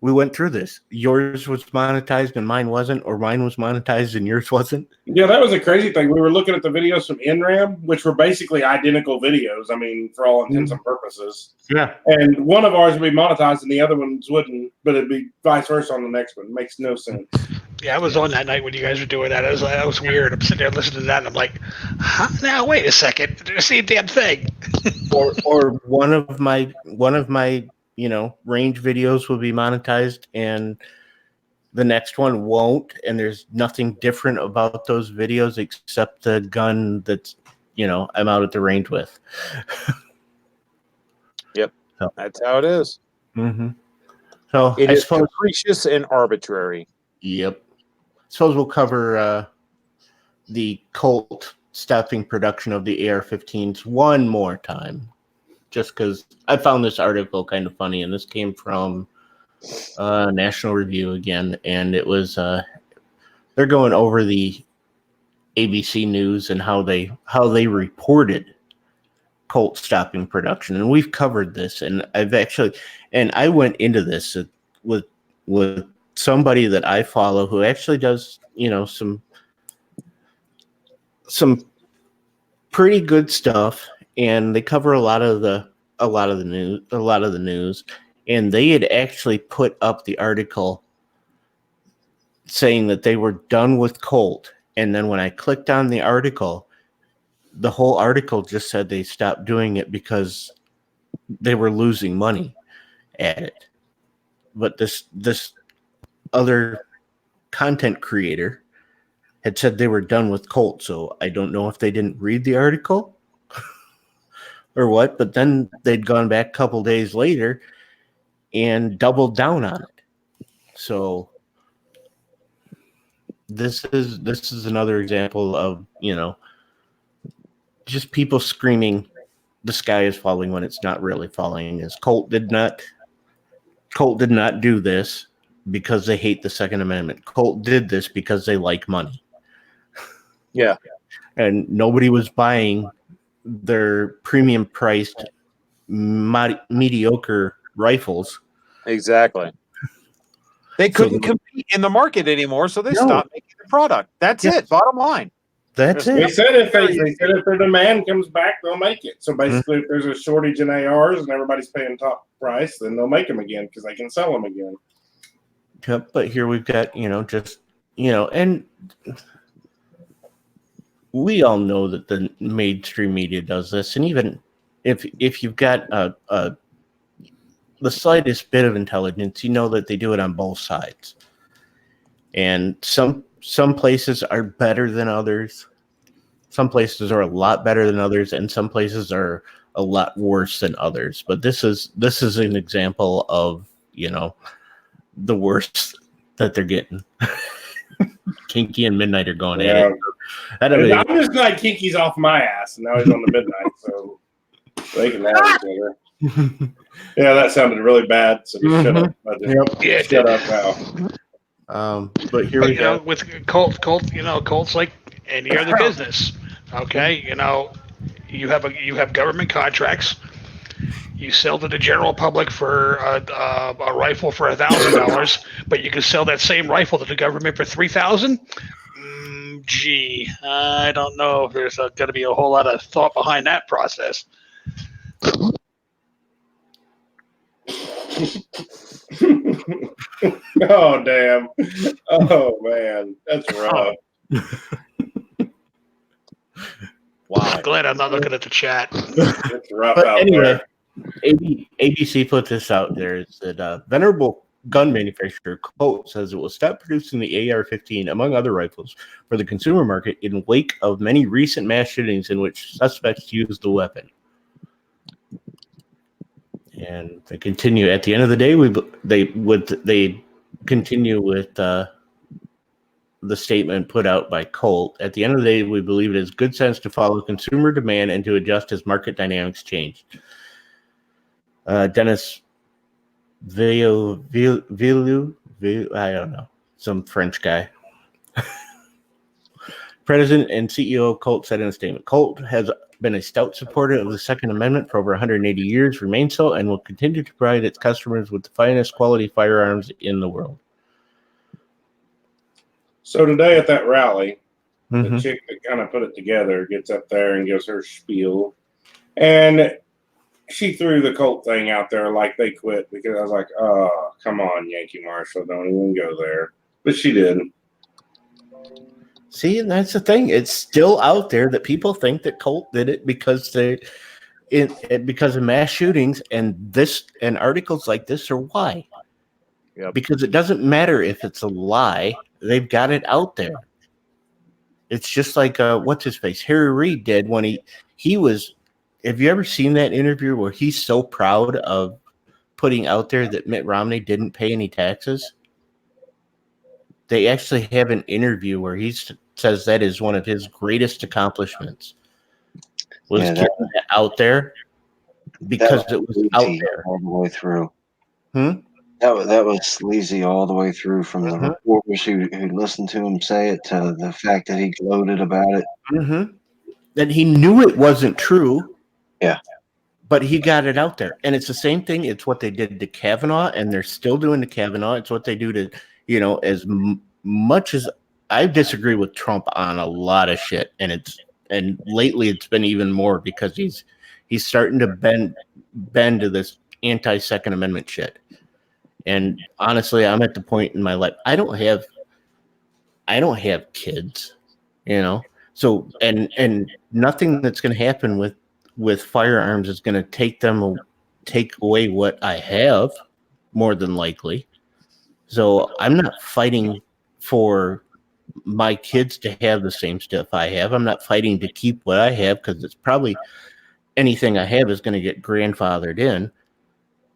We went through this. Yours was monetized and mine wasn't, or mine was monetized and yours wasn't. Yeah, that was a crazy thing. We were looking at the videos from NRAM, which were basically identical videos. I mean, for all intents and purposes. Yeah. And one of ours would be monetized and the other ones wouldn't, but it'd be vice versa on the next one. It makes no sense. Yeah, I was on that night when you guys were doing that. That was weird. I'm sitting there listening to that, and I'm like, huh? Now wait a second. They're the same damn thing. or one of my range videos will be monetized and the next one won't, and there's nothing different about those videos except the gun that's I'm out at the range with. Yep. That's how it is. Mm-hmm. So It I is suppose. capricious and arbitrary. Yep. Suppose we'll cover the Colt stopping production of the AR-15s one more time, just because I found this article kind of funny, and this came from National Review again, and it was they're going over the ABC News and how they reported Colt stopping production, and we've covered this, and I went into this with somebody that I follow who actually does some pretty good stuff, and they cover a lot of the news, and they had actually put up the article saying that they were done with Colt, and then when I clicked on the article, the whole article just said they stopped doing it because they were losing money at it. But this other content creator had said they were done with Colt, so I don't know if they didn't read the article or what, but then they'd gone back a couple days later and doubled down on it. So this is another example of, just people screaming the sky is falling when it's not really falling. As Colt did not do this because they hate the Second Amendment. Colt did this because they like money. Yeah. And nobody was buying their premium priced mediocre rifles. Exactly. They couldn't compete in the market anymore, so they stopped making the product. That's it. Bottom line. That's They it. said if the demand comes back, they'll make it. So basically, if there's a shortage in ARs and everybody's paying top price, then they'll make them again because they can sell them again. Yep, but here we've got, and we all know that the mainstream media does this, and even if you've got the slightest bit of intelligence, you know that they do it on both sides. And some places are better than others. Some places are a lot better than others, and some places are a lot worse than others. But this is an example of, the worst that they're getting. Kinky and Midnight are going at it. I'm just glad Kinky's off my ass, and now he's on the Midnight, so they can have each other. Yeah, that sounded really bad. So just shut up. Shut up now. But here we go with Colt's like any other business. Okay, you have government contracts. You sell to the general public for a rifle for $1,000, but you can sell that same rifle to the government for $3,000. Gee, I don't know if there's going to be a whole lot of thought behind that process. Oh damn! Oh man, that's rough. Wow. I'm glad I'm not looking at the chat. It's rough but out anyway, there. ABC put this out there. Is that venerable gun manufacturer Colt says it will stop producing the AR-15, among other rifles, for the consumer market in wake of many recent mass shootings in which suspects used the weapon. And they continue. At the end of the day, they continue with the statement put out by Colt. At the end of the day, we believe it is good sense to follow consumer demand and to adjust as market dynamics change. Dennis Villeneuve, I don't know, some French guy. President and CEO of Colt said in a statement, Colt has been a stout supporter of the Second Amendment for over 180 years, remains so, and will continue to provide its customers with the finest quality firearms in the world. So today at that rally, the chick that kind of put it together gets up there and gives her spiel. And she threw the Colt thing out there like they quit because I was like, oh, come on, Yankee Marshall, don't even go there. But she didn't. See, and that's the thing. It's still out there that people think that Colt did it because because of mass shootings, and articles like this are why. Yep. Because it doesn't matter if it's a lie; they've got it out there. It's just like what's his face, Harry Reid did when he was have you ever seen that interview where he's so proud of putting out there that Mitt Romney didn't pay any taxes? They actually have an interview where he says that is one of his greatest accomplishments, was getting that out there, because it was out there all the way through. Hmm? That was sleazy all the way through, from the reporters who listened to him say it to the fact that he gloated about it. That he knew it wasn't true. Yeah. But he got it out there. And it's the same thing. It's what they did to Kavanaugh, and they're still doing to Kavanaugh. It's what they do to, as much as I disagree with Trump on a lot of shit. And lately it's been even more, because he's starting to bend to this anti-Second Amendment shit. And honestly, I'm at the point in my life, I don't have kids, So and nothing that's going to happen with firearms is going to take away what I have, more than likely. So I'm not fighting for my kids to have the same stuff I have. I'm not fighting to keep what I have, because it's probably anything I have is going to get grandfathered in.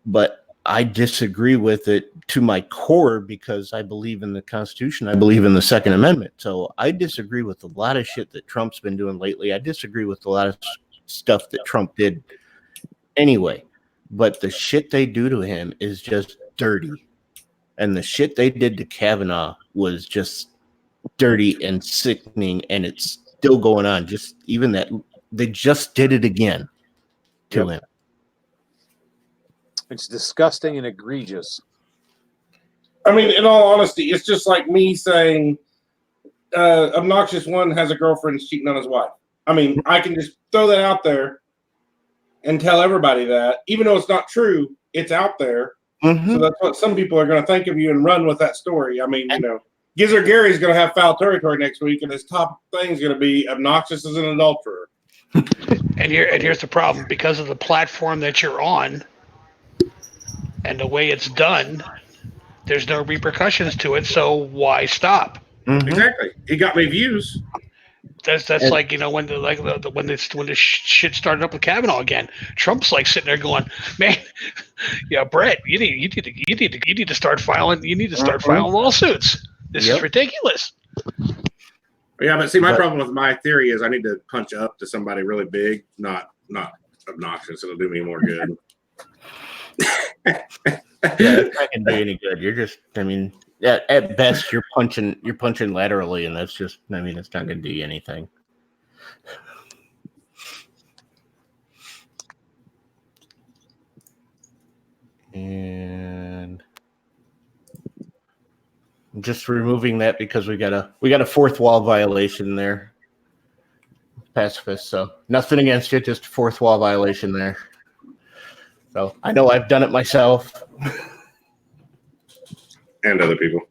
But I disagree with it to my core, because I believe in the Constitution. I believe in the Second Amendment. So I disagree with a lot of shit that Trump's been doing lately. I disagree with a lot of stuff that Trump did anyway. But the shit they do to him is just dirty. And the shit they did to Kavanaugh was just dirty and sickening, and it's still going on. Just even that, they just did it again to him. It's disgusting and egregious. I mean, in all honesty, it's just like me saying obnoxious one has a girlfriend cheating on his wife. I mean, I can just throw that out there and tell everybody that, even though it's not true, it's out there. So that's what some people are going to think of you and run with that story. I mean, Gizzard Gary's going to have foul territory next week, and his top thing is going to be obnoxious as an adulterer. And here's the problem: because of the platform that you're on and the way it's done, there's no repercussions to it. So why stop? Exactly. He got me views. That's like, when the shit started up with Kavanaugh again. Trump's like sitting there going, "Man, yeah, Brett, you need to start filing. You need to start filing lawsuits. This is ridiculous." Yeah, but see, my problem with my theory is I need to punch up to somebody really big, not obnoxious. It'll do me more good. It's not gonna do any good. You're just, at best, you're punching laterally, and that's just, it's not gonna do you anything. And I'm just removing that because we got a fourth wall violation there, pacifist. So nothing against you, just a fourth wall violation there. So I know I've done it myself. And other people.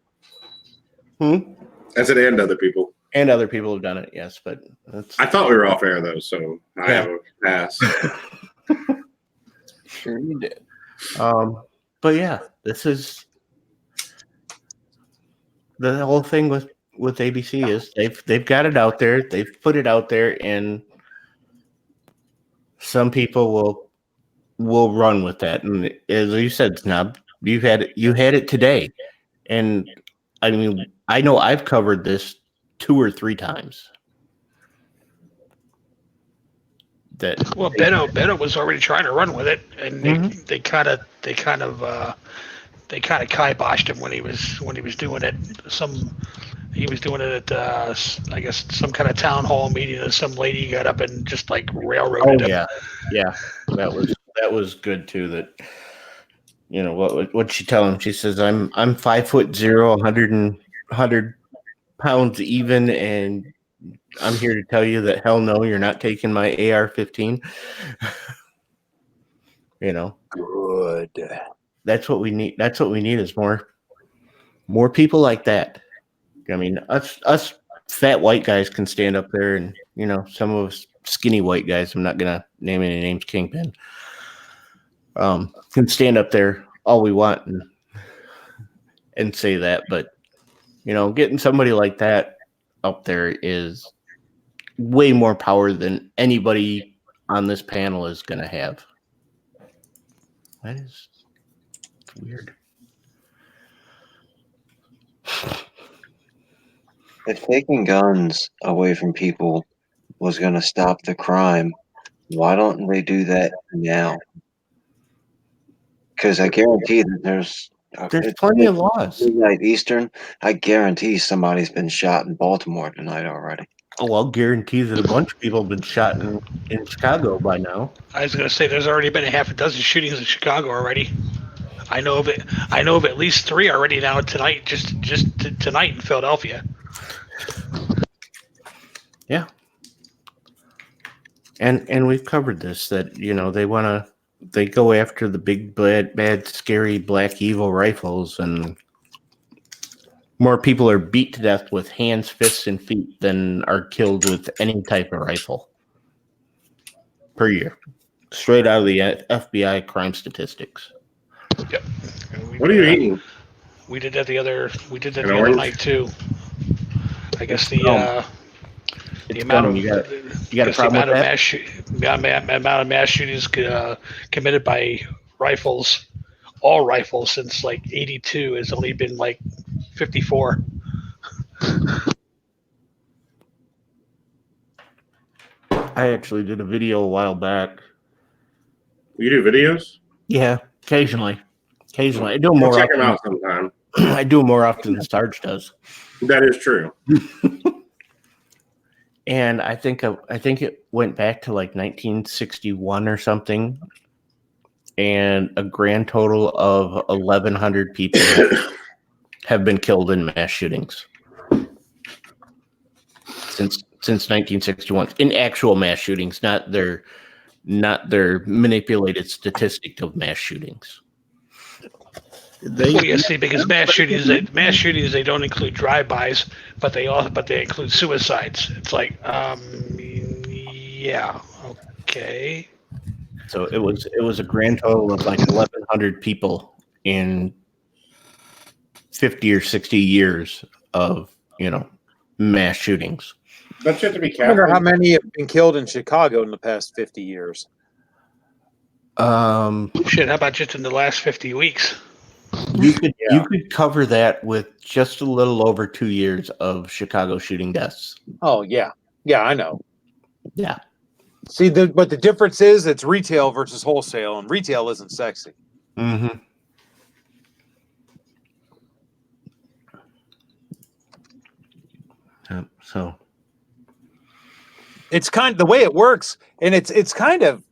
I said and other people. And other people have done it, yes. But I thought we were off air, though, so I have a pass. Sure you did. But yeah, this is the whole thing with ABC is they've got it out there. They've put it out there, and some people will run with that. And as you said, Snob, you had it today. And I know I've covered this 2 or 3 times. Beto was already trying to run with it, and they kind of kiboshed him when he was doing it. He was doing it at I guess some kind of town hall meeting, and some lady got up and just like railroaded him. Yeah, that was good too. That what'd she tell him? She says, "I'm 5'0", 100 pounds even, and I'm here to tell you that hell no, you're not taking my AR-15." Good. That's what we need. That's what we need is more people like that. Us fat white guys can stand up there, and some of us skinny white guys, I'm not gonna name any names, Kingpin, can stand up there all we want and say that, but getting somebody like that up there is way more power than anybody on this panel is going to have. That is weird. If taking guns away from people was going to stop the crime, why don't they do that now? Because I guarantee that there's plenty of laws. Midnight Eastern. I guarantee somebody's been shot in Baltimore tonight already. Oh, I'll guarantee that a bunch of people have been shot in Chicago by now. I was going to say there's already been a half a dozen shootings in Chicago already. I know of it. I know of at least 3 already now tonight. Just tonight in Philadelphia. Yeah. And we've covered this, that they go after the big bad scary black evil rifles, and more people are beat to death with hands, fists, and feet than are killed with any type of rifle per year. Straight out of the FBI crime statistics. Yep. What are you eating? We did that the other night too. I guess the amount of mass shootings committed by rifles, all rifles since like '82 has only been like 54. I actually did a video a while back. You do videos? Yeah, occasionally. I do them more check often. them out sometime. I do them more often than Sarge does. That is true. And I think it went back to like 1961 or something, and a grand total of 1,100 people have been killed in mass shootings since 1961 in actual mass shootings, not their manipulated statistic of mass shootings. See, because mass shootings they don't include drive-bys, but they include suicides. It's like, yeah, okay. So it was a grand total of like 1,100 people in 50 or 60 years of mass shootings. That's just to be I careful. wonder how many have been killed in Chicago in the past 50 years. How about just in the last 50 weeks? You could cover that with just a little over 2 years of Chicago shooting deaths. Oh yeah, I know. Yeah. See, but the difference is it's retail versus wholesale, and retail isn't sexy. Mm-hmm. So it's kind of the way it works, and it's kind of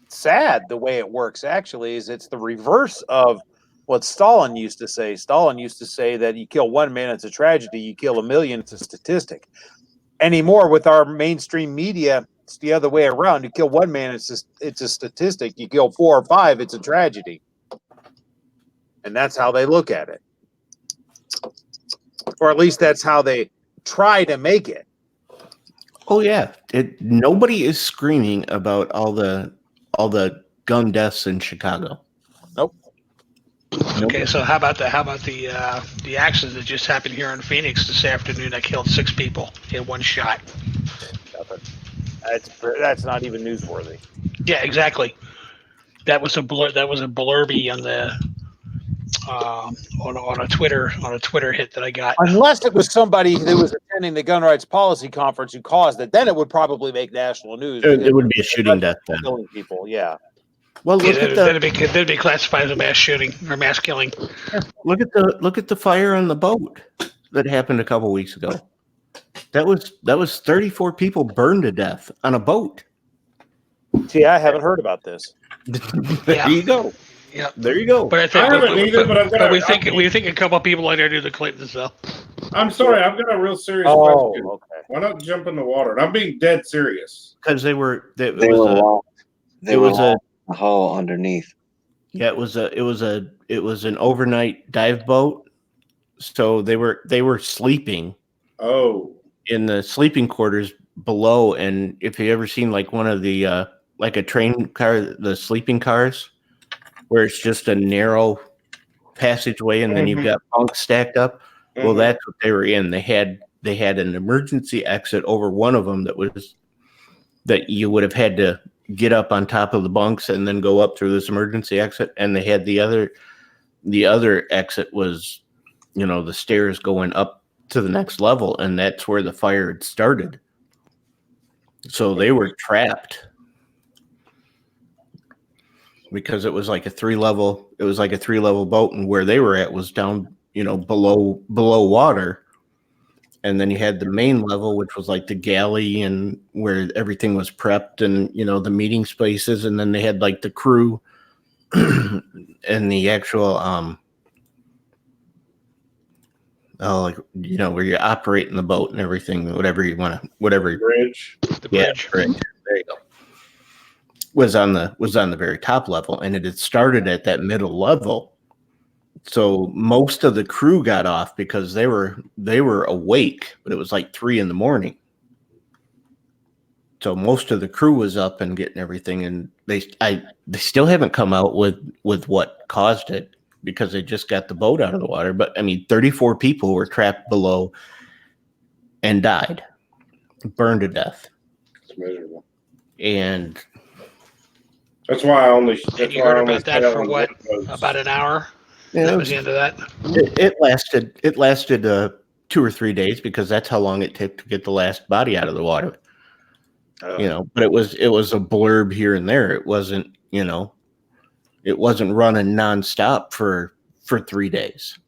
sad the way it works. Actually, is it's the reverse of what Stalin used to say. Stalin used to say that you kill one man, it's a tragedy. You kill a million, it's a statistic. Anymore with our mainstream media, it's the other way around. You kill one man, it's a statistic. You kill 4 or 5, it's a tragedy. And that's how they look at it. Or at least that's how they try to make it. Oh yeah. Nobody is screaming about all the gun deaths in Chicago. Nope. Okay, so how about the accident that just happened here in Phoenix this afternoon that killed 6 people in one shot? That's not even newsworthy. Yeah, exactly. That was a blurby on the on a Twitter hit that I got. Unless it was somebody that was attending the gun rights policy conference who caused it, then it would probably make national news. It would be a shooting death then. Killing people, yeah. Well, that'd be classified as a mass shooting or mass killing. Look at the fire on the boat that happened a couple weeks ago. That was 34 people burned to death on a boat. See, I haven't heard about this. There you go. Yeah, there you go. But we think a couple of people out there do the Clintons though. I'm sorry, I've got a real serious question. Okay. Why not jump in the water? And I'm being dead serious. Because it was a hull underneath. Yeah, it was an overnight dive boat. So they were sleeping. Oh. In the sleeping quarters below, and if you ever seen like one of the like a train car, the sleeping cars, where it's just a narrow passageway and then you've got bunks stacked up. Well, that's what they were in. They had an emergency exit over one of them that was that you would have had to get up on top of the bunks and then go up through this emergency exit. And they had the other exit was, the stairs going up to the next level, and that's where the fire had started. So they were trapped because it was like a 3-level boat, and where they were at was down, below water. And then you had the main level, which was like the galley and where everything was prepped and, the meeting spaces. And then they had like the crew and the actual, where you're operating the boat and everything, whatever you want to, whatever. Bridge. The bridge. Yeah, right. There you go. Was on the very top level, and it had started at that middle level. So most of the crew got off because they were awake, but it was like 3 a.m. So most of the crew was up and getting everything, and they still haven't come out with what caused it because they just got the boat out of the water. But 34 people were trapped below and died, burned to death. It's miserable. And that's why I only. You heard about that for what? About an hour. Yeah, that was the end of that. It lasted 2 or 3 days because that's how long it took to get the last body out of the water. But it was a blurb here and there. It wasn't running nonstop for 3 days.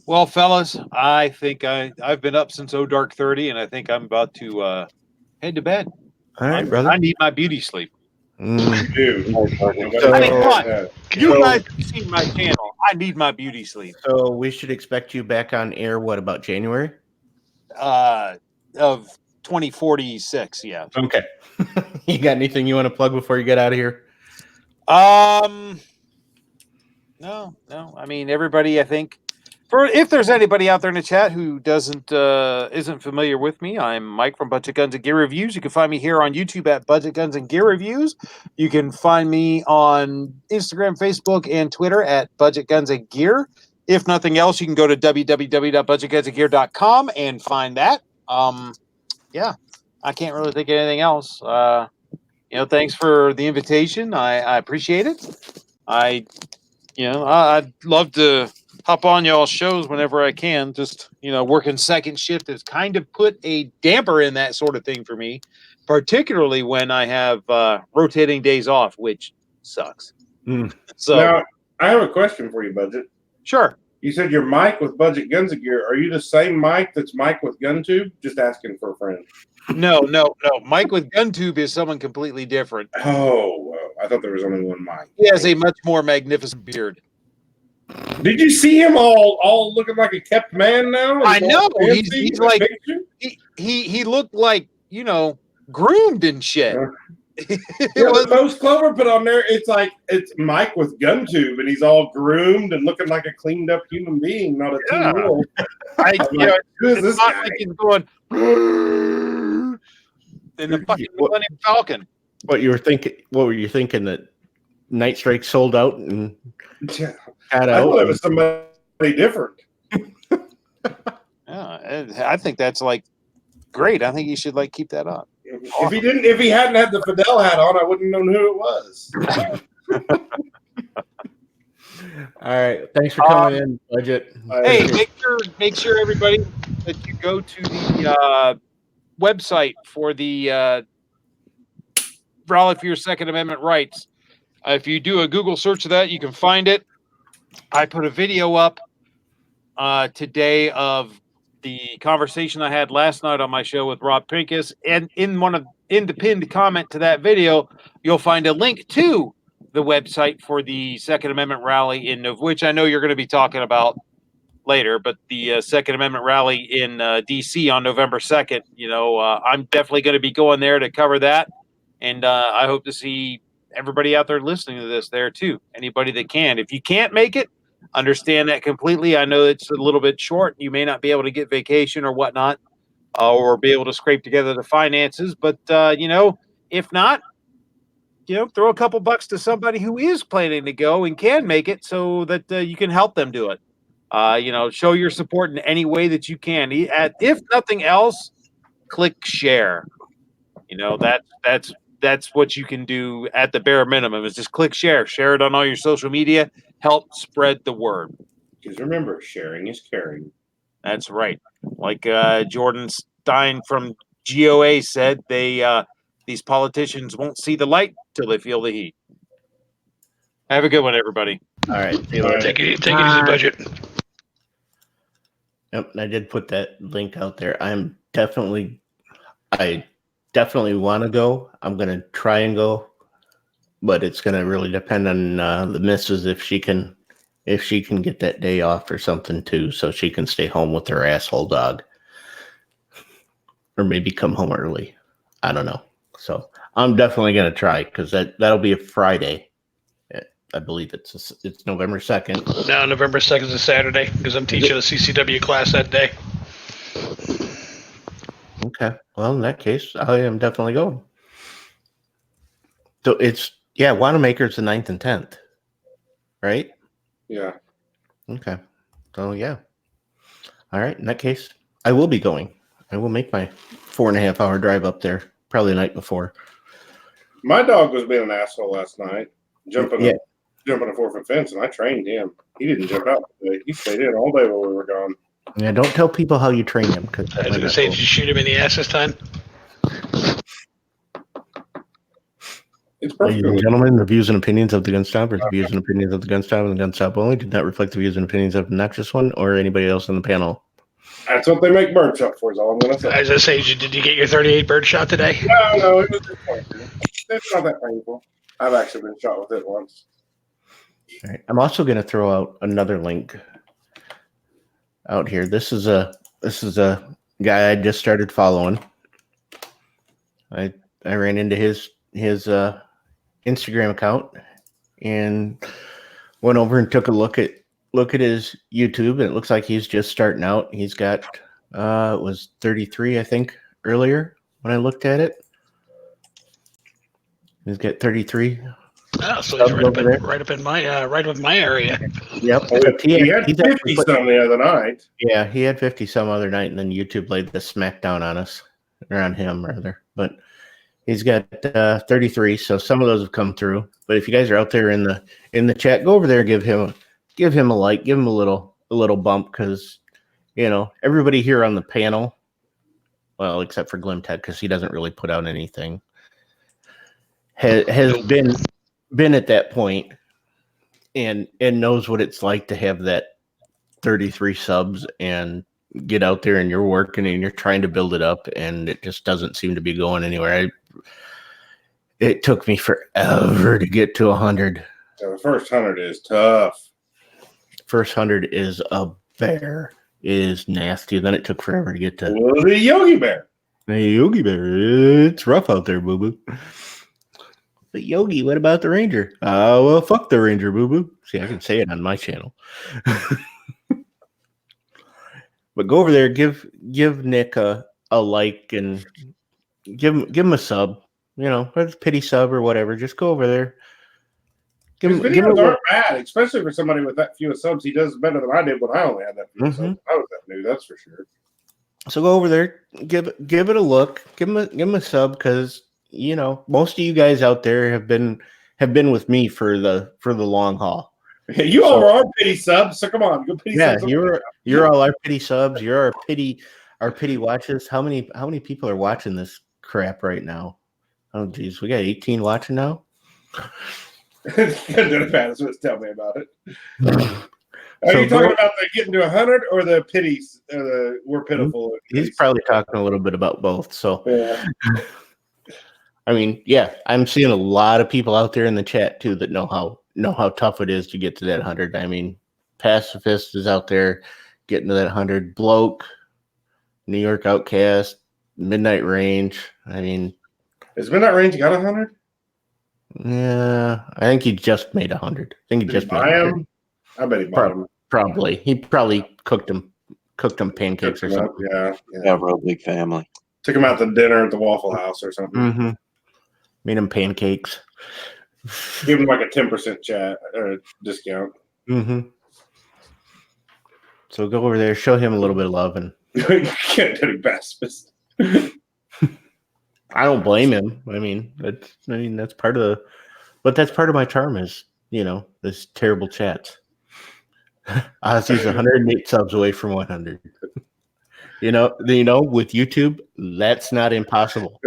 Well, fellas, I think I've been up since dark 30, and I think I'm about to head to bed. All right, brother. I need my beauty sleep. Dude. I mean, come on. You guys have seen my channel. I need my beauty sleep. So we should expect you back on air. What about January? Of 2046, yeah. Okay. You got anything you want to plug before you get out of here? No. I mean, everybody, I think, if there's anybody out there in the chat who isn't familiar with me, I'm Mike from Budget Guns and Gear Reviews. You can find me here on YouTube at Budget Guns and Gear Reviews. You can find me on Instagram, Facebook, and Twitter at Budget Guns and Gear. If nothing else, you can go to www.budgetgunsandgear.com and find that. Yeah, I can't really think of anything else. Thanks for the invitation. I appreciate it. I'd love to hop on y'all's shows whenever I can. Just, working second shift has kind of put a damper in that sort of thing for me, particularly when I have rotating days off, which sucks. So now, I have a question for you, Budget. Sure. You said you're Mike with Budget Guns and Gear. Are you the same Mike that's Mike with GunTube? Just asking for a friend. No. Mike with GunTube is someone completely different. Oh, I thought there was only one Mike. He has a much more magnificent beard. Did you see him all looking like a kept man now? I know. He's like he looked like, groomed and shit. The post Clover put on there, it's Mike with GunTube, and he's all groomed and looking like a cleaned up human being, not a teen-year-old. Who is this guy? Like he's going in the fucking Millennium Falcon. What were you thinking that Night Strike sold out and I thought it was somebody different. I think that's great. I think you should keep that up. If he hadn't had the Fidel hat on, I wouldn't have known who it was. All right. Thanks for coming in, Budget. Hey, make sure everybody that you go to the website for the Rally for Your Second Amendment Rights. If you do a Google search of that, you can find it. I put a video up today of the conversation I had last night on my show with Rob Pincus, and in the pinned comment to that video, you'll find a link to the website for the Second Amendment rally which I know you're going to be talking about later, but the Second Amendment rally in DC on November 2nd. I'm definitely going to be going there to cover that, and I hope to see everybody out there listening to this there too. Anybody that can. If you can't make it, understand that completely. I know it's a little bit short. You may not be able to get vacation or whatnot, or be able to scrape together the finances. But, if not, throw a couple bucks to somebody who is planning to go and can make it so that you can help them do it. Show your support in any way that you can. If nothing else, click share. You know, that's what you can do at the bare minimum is just click share. Share it on all your social media. Help spread the word. Because remember, sharing is caring. That's right. Like Jordan Stein from GOA said, these politicians won't see the light till they feel the heat. Have a good one, everybody. All right. See you All later. right. Take it easy, budget. Yep, and I did put that link out there. I definitely want to go. I'm gonna try and go, but it's gonna really depend on the missus if she can get that day off or something too, so she can stay home with her asshole dog, or maybe come home early. I don't know. So I'm definitely gonna try because that'll be a Friday. I believe it's November 2nd. No, November 2nd is a Saturday because I'm teaching a CCW class that day. Okay. Well, in that case, I am definitely going. So it's Wanamaker's the 9th and 10th, right? Yeah. Okay. So yeah. All right. In that case, I will be going. I will make my 4.5 hour drive up there, probably the night before. My dog was being an asshole last night, jumping a 4-foot fence, and I trained him. He didn't jump out today. He stayed in all day while we were gone. Yeah, don't tell people how you train him. Because I was going to say, did you shoot him in the ass this time? It's Ladies perfect. and gentlemen, the views and opinions of the Gun Stop are the views and opinions of the Gun Stop and the Gun Stop only do not reflect the views and opinions of the Noxious One or anybody else on the panel. That's what they make birdshot for, is all I'm going to say. I was going to say, did you get your 38 bird shot today? No, it was disappointing. It's not that painful. I've actually been shot with it once. All right. I'm also going to throw out another link out here. This is a guy I just started following. I ran into his Instagram account and went over and took a look at his YouTube, and it looks like he's just starting out. He's got it was 33, I think, earlier when I looked at it. He's got 33. Oh, so he's right up in my area. Yep. He had 50 some the other night. Yeah, he had 50 some other night, and then YouTube laid the smackdown on us, or on him rather. But he's got 33, so some of those have come through. But if you guys are out there in the chat, go over there, give him a like, give him a little bump, because everybody here on the panel, well, except for Glimted, because he doesn't really put out anything, has been at that point and knows what it's like to have that 33 subs and get out there and you're working and you're trying to build it up and it just doesn't seem to be going anywhere. It took me forever to get to 100. Yeah, the first 100 is tough. First 100 is a bear. It is nasty. Then it took forever to get to the Yogi Bear. Hey, Yogi Bear, it's rough out there, boo-boo. But Yogi, what about the Ranger? Well, fuck the Ranger, boo-boo. See, I can say it on my channel. But go over there, give Nick a like and give him a sub. A pity sub or whatever. Just go over there. His videos aren't bad, especially for somebody with that few subs. He does better than I did when I only had that few subs. I was that new, that's for sure. So go over there, give it a look, give him a sub, because most of you guys out there have been with me for the long haul. You all are our pity subs, so come on, go pity subs. Yeah, you're all our pity subs. You're our pity watches. How many people are watching this crap right now? Oh geez, we got 18 watching now. Let's tell me about it. Are you talking about the getting to 100 or the pities? We're pitiful. He's probably talking a little bit about both. So, yeah. I mean, yeah, I'm seeing a lot of people out there in the chat too that know how tough it is to get to that 100. I mean, Pacifist is out there getting to that 100. Bloke, New York Outcast, Midnight Range. I mean, is Midnight Range got 100? Yeah, I think he just made 100. I think he just made 100. I bet he bought him. Probably. He probably cooked him pancakes or something. Yeah, real big family. Took him out to dinner at the Waffle House or something. Mm-hmm. Made him pancakes. Give him like a 10% chat or discount. Mm-hmm. So go over there, show him a little bit of love, and can't do any pacifist. I don't blame him. I mean, that's part of that's part of my charm is, this terrible chat. Ozzy's 108 subs away from 100. With YouTube, that's not impossible.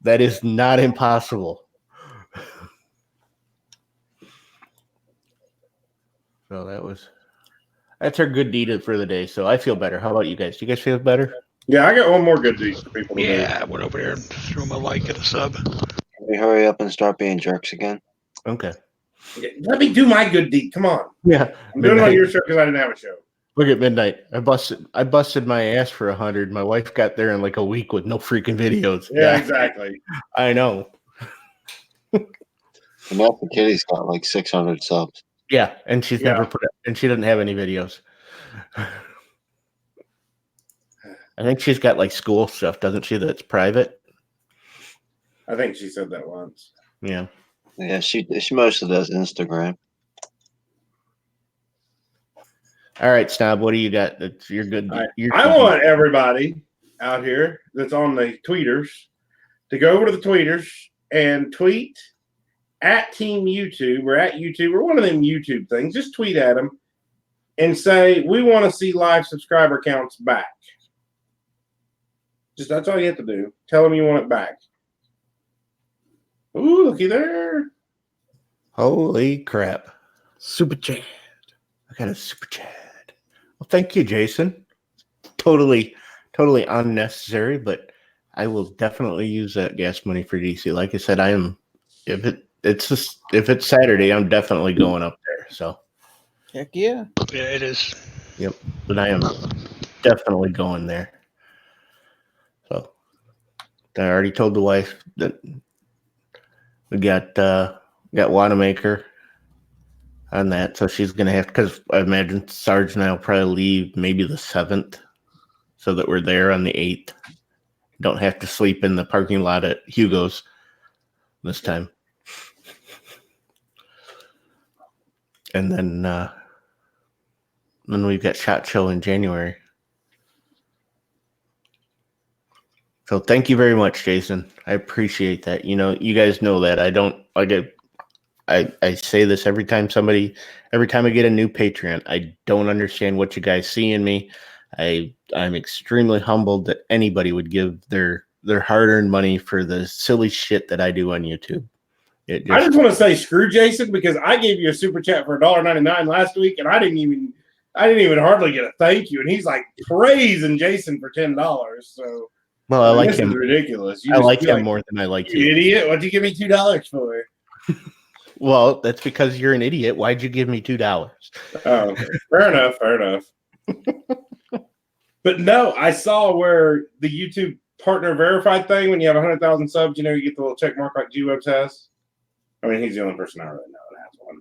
That is not impossible. So that's our good deed for the day. So I feel better. How about you guys? Do you guys feel better? Yeah, I got one more good deed for people to do. Yeah, I went over there and threw him a like and a sub. Can we hurry up and start being jerks again? Okay. Let me do my good deed. Come on. Yeah. I'm doing it on your show because I didn't have a show. Look at midnight. I busted my ass for 100. My wife got there in like a week with no freaking videos. Yeah, exactly. I know. And now the kitty's got like 600 subs. Yeah, and she's never put it, and she doesn't have any videos. I think she's got like school stuff, doesn't she? That's private. I think she said that once. Yeah. Yeah, she mostly does Instagram. All right, Snob, what do you got? That's your good. I want everybody out here that's on the tweeters to go over to the tweeters and tweet at Team YouTube or at YouTube or one of them YouTube things. Just tweet at them and say, we want to see live subscriber counts back. Just that's all you have to do. Tell them you want it back. Ooh, looky there. Holy crap. Super chat. I got a super chat. Well, thank you, Jason. Totally unnecessary, but I will definitely use that gas money for DC. Like I said, if it's Saturday, I'm definitely going up there. So, Heck yeah. Yeah, it is. yep. But I am definitely going there. So, I already told the wife that we got Wanamaker on that, so she's gonna have to, because I imagine Sarge and I will probably leave maybe the 7th, so that we're there on the 8th. Don't have to sleep in the parking lot at Hugo's this time. And then we've got SHOT Show in January. So thank you very much, Jason. I appreciate that. You guys know that I don't like it. I say this every time I get a new Patreon. I don't understand what you guys see in me. I'm extremely humbled that anybody would give their hard-earned money for the silly shit that I do on YouTube. I just want to say screw Jason, because I gave you a super chat for $1.99 last week, and I didn't even hardly get a thank you, and he's like praising Jason for $10. So, well, I like this him. Is ridiculous. I like him more than I like you. Idiot! What'd you give me $2 for? Well, that's because you're an idiot. Why'd you give me $2? Oh, fair enough. Fair enough. But no, I saw where the YouTube partner verified thing, when you have 100,000 subs, you get the little check mark like G-Webs has. I mean, he's the only person I really know that has one.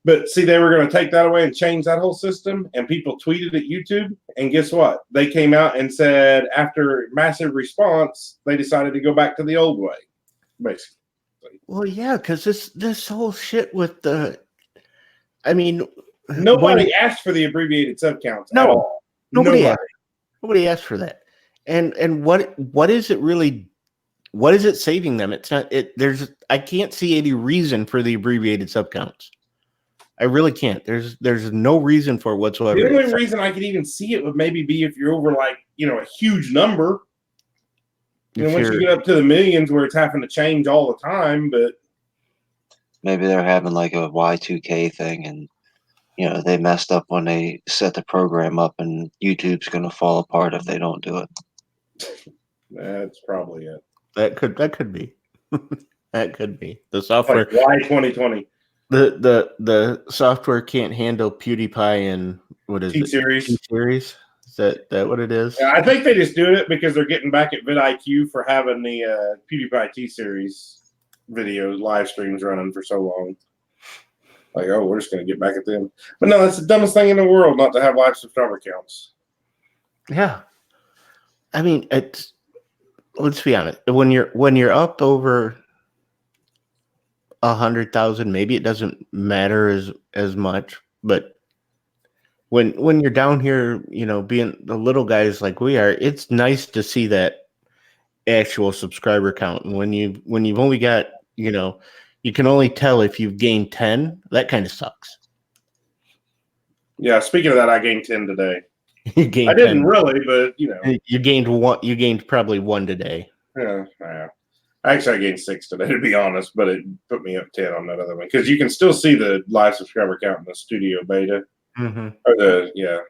But see, they were going to take that away and change that whole system, and people tweeted at YouTube, and guess what? They came out and said, after massive response, they decided to go back to the old way, basically. Well, yeah, because this whole shit with nobody asked for the abbreviated sub counts. No, at all. Nobody asked for that. And what is it really? What is it saving them? It's not it. I can't see any reason for the abbreviated sub counts. I really can't. There's no reason for it whatsoever. The only reason I could even see it would maybe be if you're over a huge number. Once you get up to the millions where it's having to change all the time, but maybe they're having like a Y2K thing, and they messed up when they set the program up, and YouTube's going to fall apart if they don't do it. That's probably it. That could be. That could be. The software like why 2020. The software can't handle PewDiePie and what is T-Series. T-Series? Is that what it is? Yeah, I think they just do it because they're getting back at vidIQ for having the PewDiePie T-Series videos, live streams running for so long. Like, oh, we're just going to get back at them. But no, that's the dumbest thing in the world not to have live subscriber counts. Yeah. I mean, let's be honest. When you're up over 100,000, maybe it doesn't matter as much, but when you're down here, being the little guys like we are, it's nice to see that actual subscriber count. And when you've only got, you can only tell if you've gained 10. That kind of sucks. Yeah, speaking of that, I gained 10 today. You gained I didn't 10. really, but You gained one. You gained probably 1 today. Yeah. Actually, I gained 6 today, to be honest, but it put me up 10 on that other one because you can still see the live subscriber count in the studio beta. Mm-hmm. Or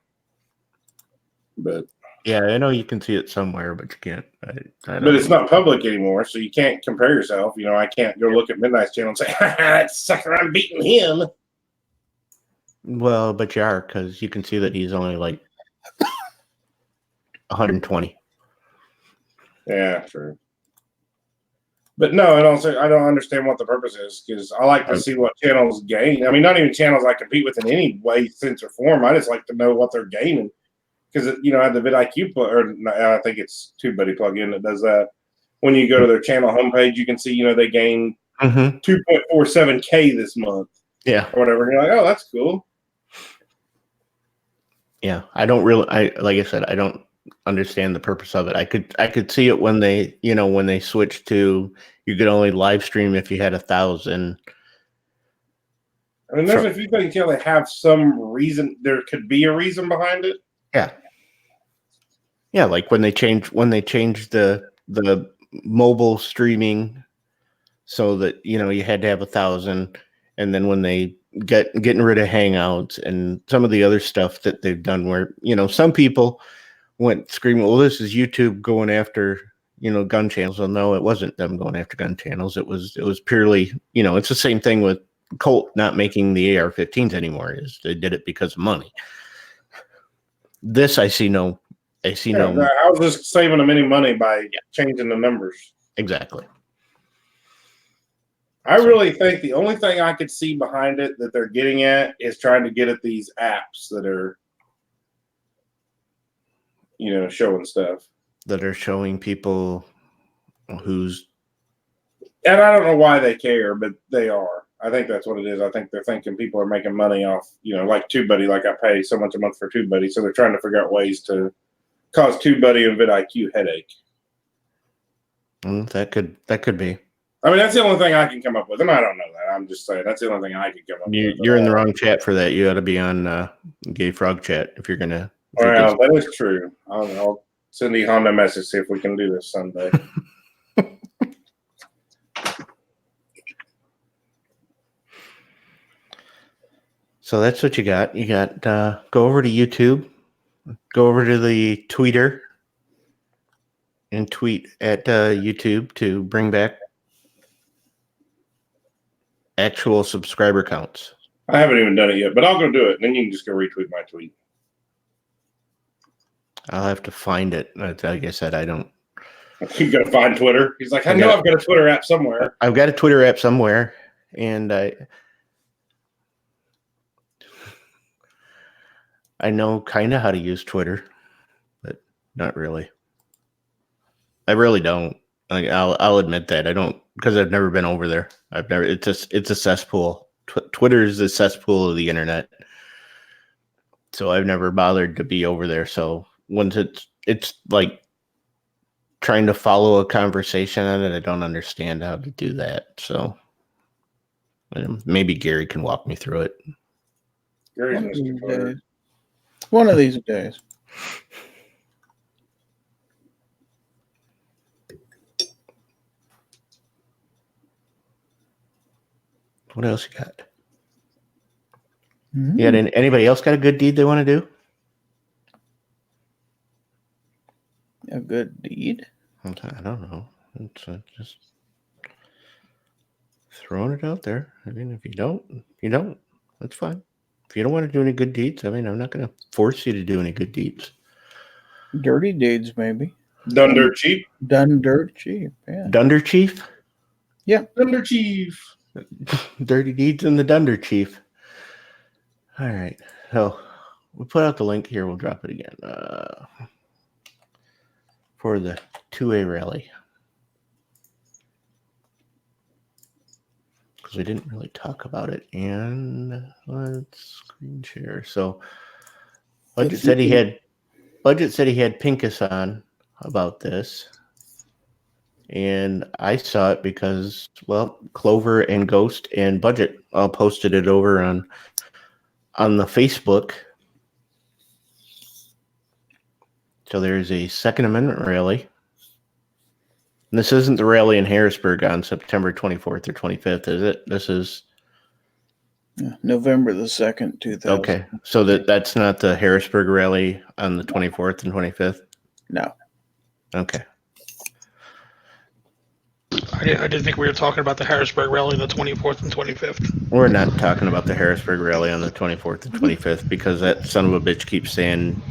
but yeah, I know you can see it somewhere, but you can't. But it's not public anymore, so you can't compare yourself. I can't go look at Midnight's channel and say, that sucker, I'm beating him. Well, but you are, because you can see that he's only like 120. Yeah, true. But no, I don't understand what the purpose is, because I like to see what channels gain. I mean, not even channels I compete with in any way, sense, or form. I just like to know what they're gaining. Because, I have the vidIQ, I think it's TubeBuddy plugin that does that. When you go to their channel homepage, you can see, they gain 2.47K this month. Yeah. Or whatever. And you're like, oh, that's cool. Yeah. Like I said, I don't understand the purpose of it. I could see it when they switched to, you could only live stream if you had 1,000. I mean, there's a few things, they have some reason. There could be a reason behind it. Yeah. Yeah, like when they changed the mobile streaming so that you had to have 1,000, and then when they getting rid of Hangouts and some of the other stuff that they've done where some people went screaming, well, this is YouTube going after gun channels. Well, no, it wasn't them going after gun channels. It was purely it's the same thing with Colt not making the AR-15s anymore. Is they did it because of money. This I see no. I was just saving them any money by changing the numbers. Exactly. I really think the only thing I could see behind it that they're getting at is trying to get at these apps that are, showing stuff. That are showing people who's. And I don't know why they care, but they are. I think that's what it is. I think they're thinking people are making money off, like TubeBuddy, like I pay so much a month for TubeBuddy. So they're trying to figure out ways to cause TubeBuddy and vidIQ headache. That could be. I mean, that's the only thing I can come up with, and I don't know that. I'm just saying that's the only thing I can come up with. You're in the wrong chat for that. You ought to be on Gay Frog chat if you're gonna. Well, that is true. I'll send the Honda a message, see if we can do this Sunday. So that's what you got. You got go over to YouTube, go over to the Twitter, and tweet at YouTube to bring back actual subscriber counts. I haven't even done it yet, but I'll go do it. And then you can just go retweet my tweet. I'll have to find it. Like I said, I don't. You got to find Twitter. He's like, I've got a Twitter app somewhere. I've got a Twitter app somewhere, and I know kind of how to use Twitter, but not really. I really don't. I'll admit that I don't, because I've never been over there. It's a cesspool. Twitter is a cesspool of the internet. So I've never bothered to be over there. So once it's like trying to follow a conversation on it, I don't understand how to do that. So maybe Gary can walk me through it. One of these days. What else you got? Mm-hmm. Yeah, anybody else got a good deed they want to do? A good deed? I don't know. It's just throwing it out there. I mean, if you don't, you don't. That's fine. If you don't want to do any good deeds, I mean, I'm not going to force you to do any good deeds. Dirty deeds, maybe. Done dirt cheap? Done dirt cheap, yeah. Dunder Chief? Yeah. Dunder Chief. Dirty deeds in the Dunder Chief. All right. So we'll put out the link here. We'll drop it again for the 2A rally. Because we didn't really talk about it. And let's screen share. So Budget said he had Pincus on about this. And I saw it because, well, Clover and Ghost and Budget all posted it over on the Facebook. So there's a Second Amendment rally. And this isn't the rally in Harrisburg on September 24th or 25th, is it? This is November the 2nd, 2000. okay. So that's not the Harrisburg rally on the 24th and 25th? No. Okay. I didn't think we were talking about the Harrisburg rally on the 24th and 25th. We're not talking about the Harrisburg rally on the 24th and 25th because that son of a bitch keeps saying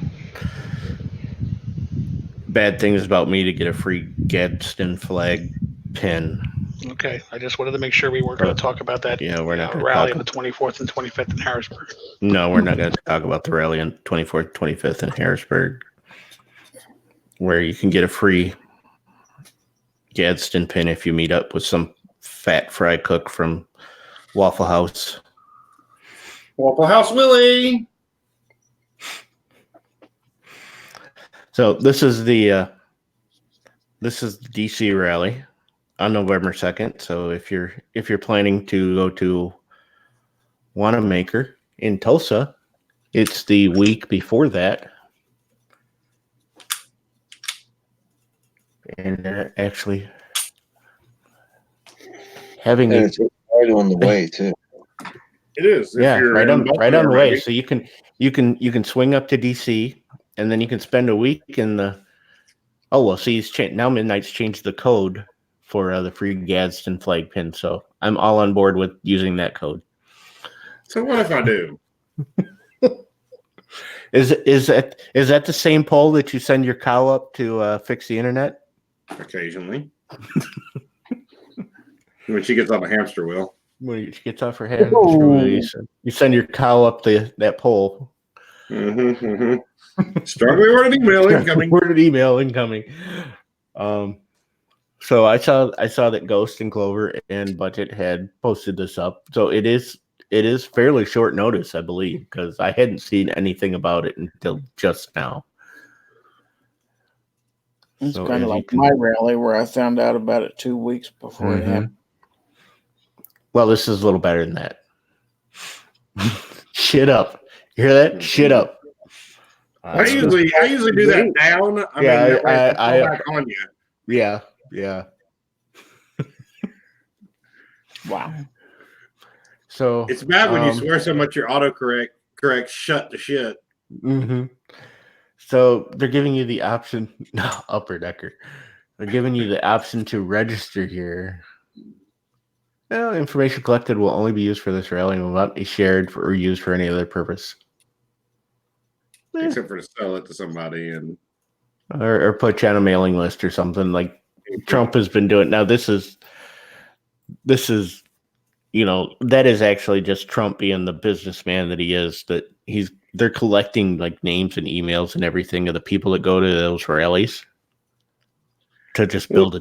bad things about me to get a free Gadsden flag pin. Okay, I just wanted to make sure we weren't going to talk about that. Yeah, we're not going to rally talk on the 24th and 25th in Harrisburg. No, we're not going to talk about the rally on 24th, 25th in Harrisburg, where you can get a free Gadsden pin if you meet up with some fat fry cook from Waffle House. Waffle House Willie. So this is the DC rally on November 2nd. So if you're planning to go to Wanamaker in Tulsa, it's the week before that. And they're actually having it's right on the way too. It is. Yeah, right on the way. So you can swing up to DC, and then you can spend a week in the. Oh well, see, now Midnight's changed the code for the free Gadsden flag pin, so I'm all on board with using that code. So what if I do? Is that the same pole that you send your cow up to fix the internet? Occasionally, when she gets on the hamster wheel. When she gets off her head, you send your cow up that pole. Mm-hmm, mm-hmm. Strongly worded email incoming. Worded email incoming. So I saw that Ghost and Clover and Budget had posted this up. So it is fairly short notice, I believe, because I hadn't seen anything about it until just now. It's kind of like my rally where I found out about it 2 weeks before it happened. Well, this is a little better than that. Shit up. You hear that? Shit up. I usually do that down. I back on you. Yeah. Wow. So it's bad when you swear so much your autocorrect shut the shit. Mm-hmm. So they're giving you the option. No, Upper Decker. They're giving you the option to register here. Well, information collected will only be used for this rally and will not be shared or used for any other purpose. Except for to sell it to somebody or put you on a mailing list or something like Trump has been doing. Now this is that is actually just Trump being the businessman that he is, that they're collecting like names and emails and everything of the people that go to those rallies to just build a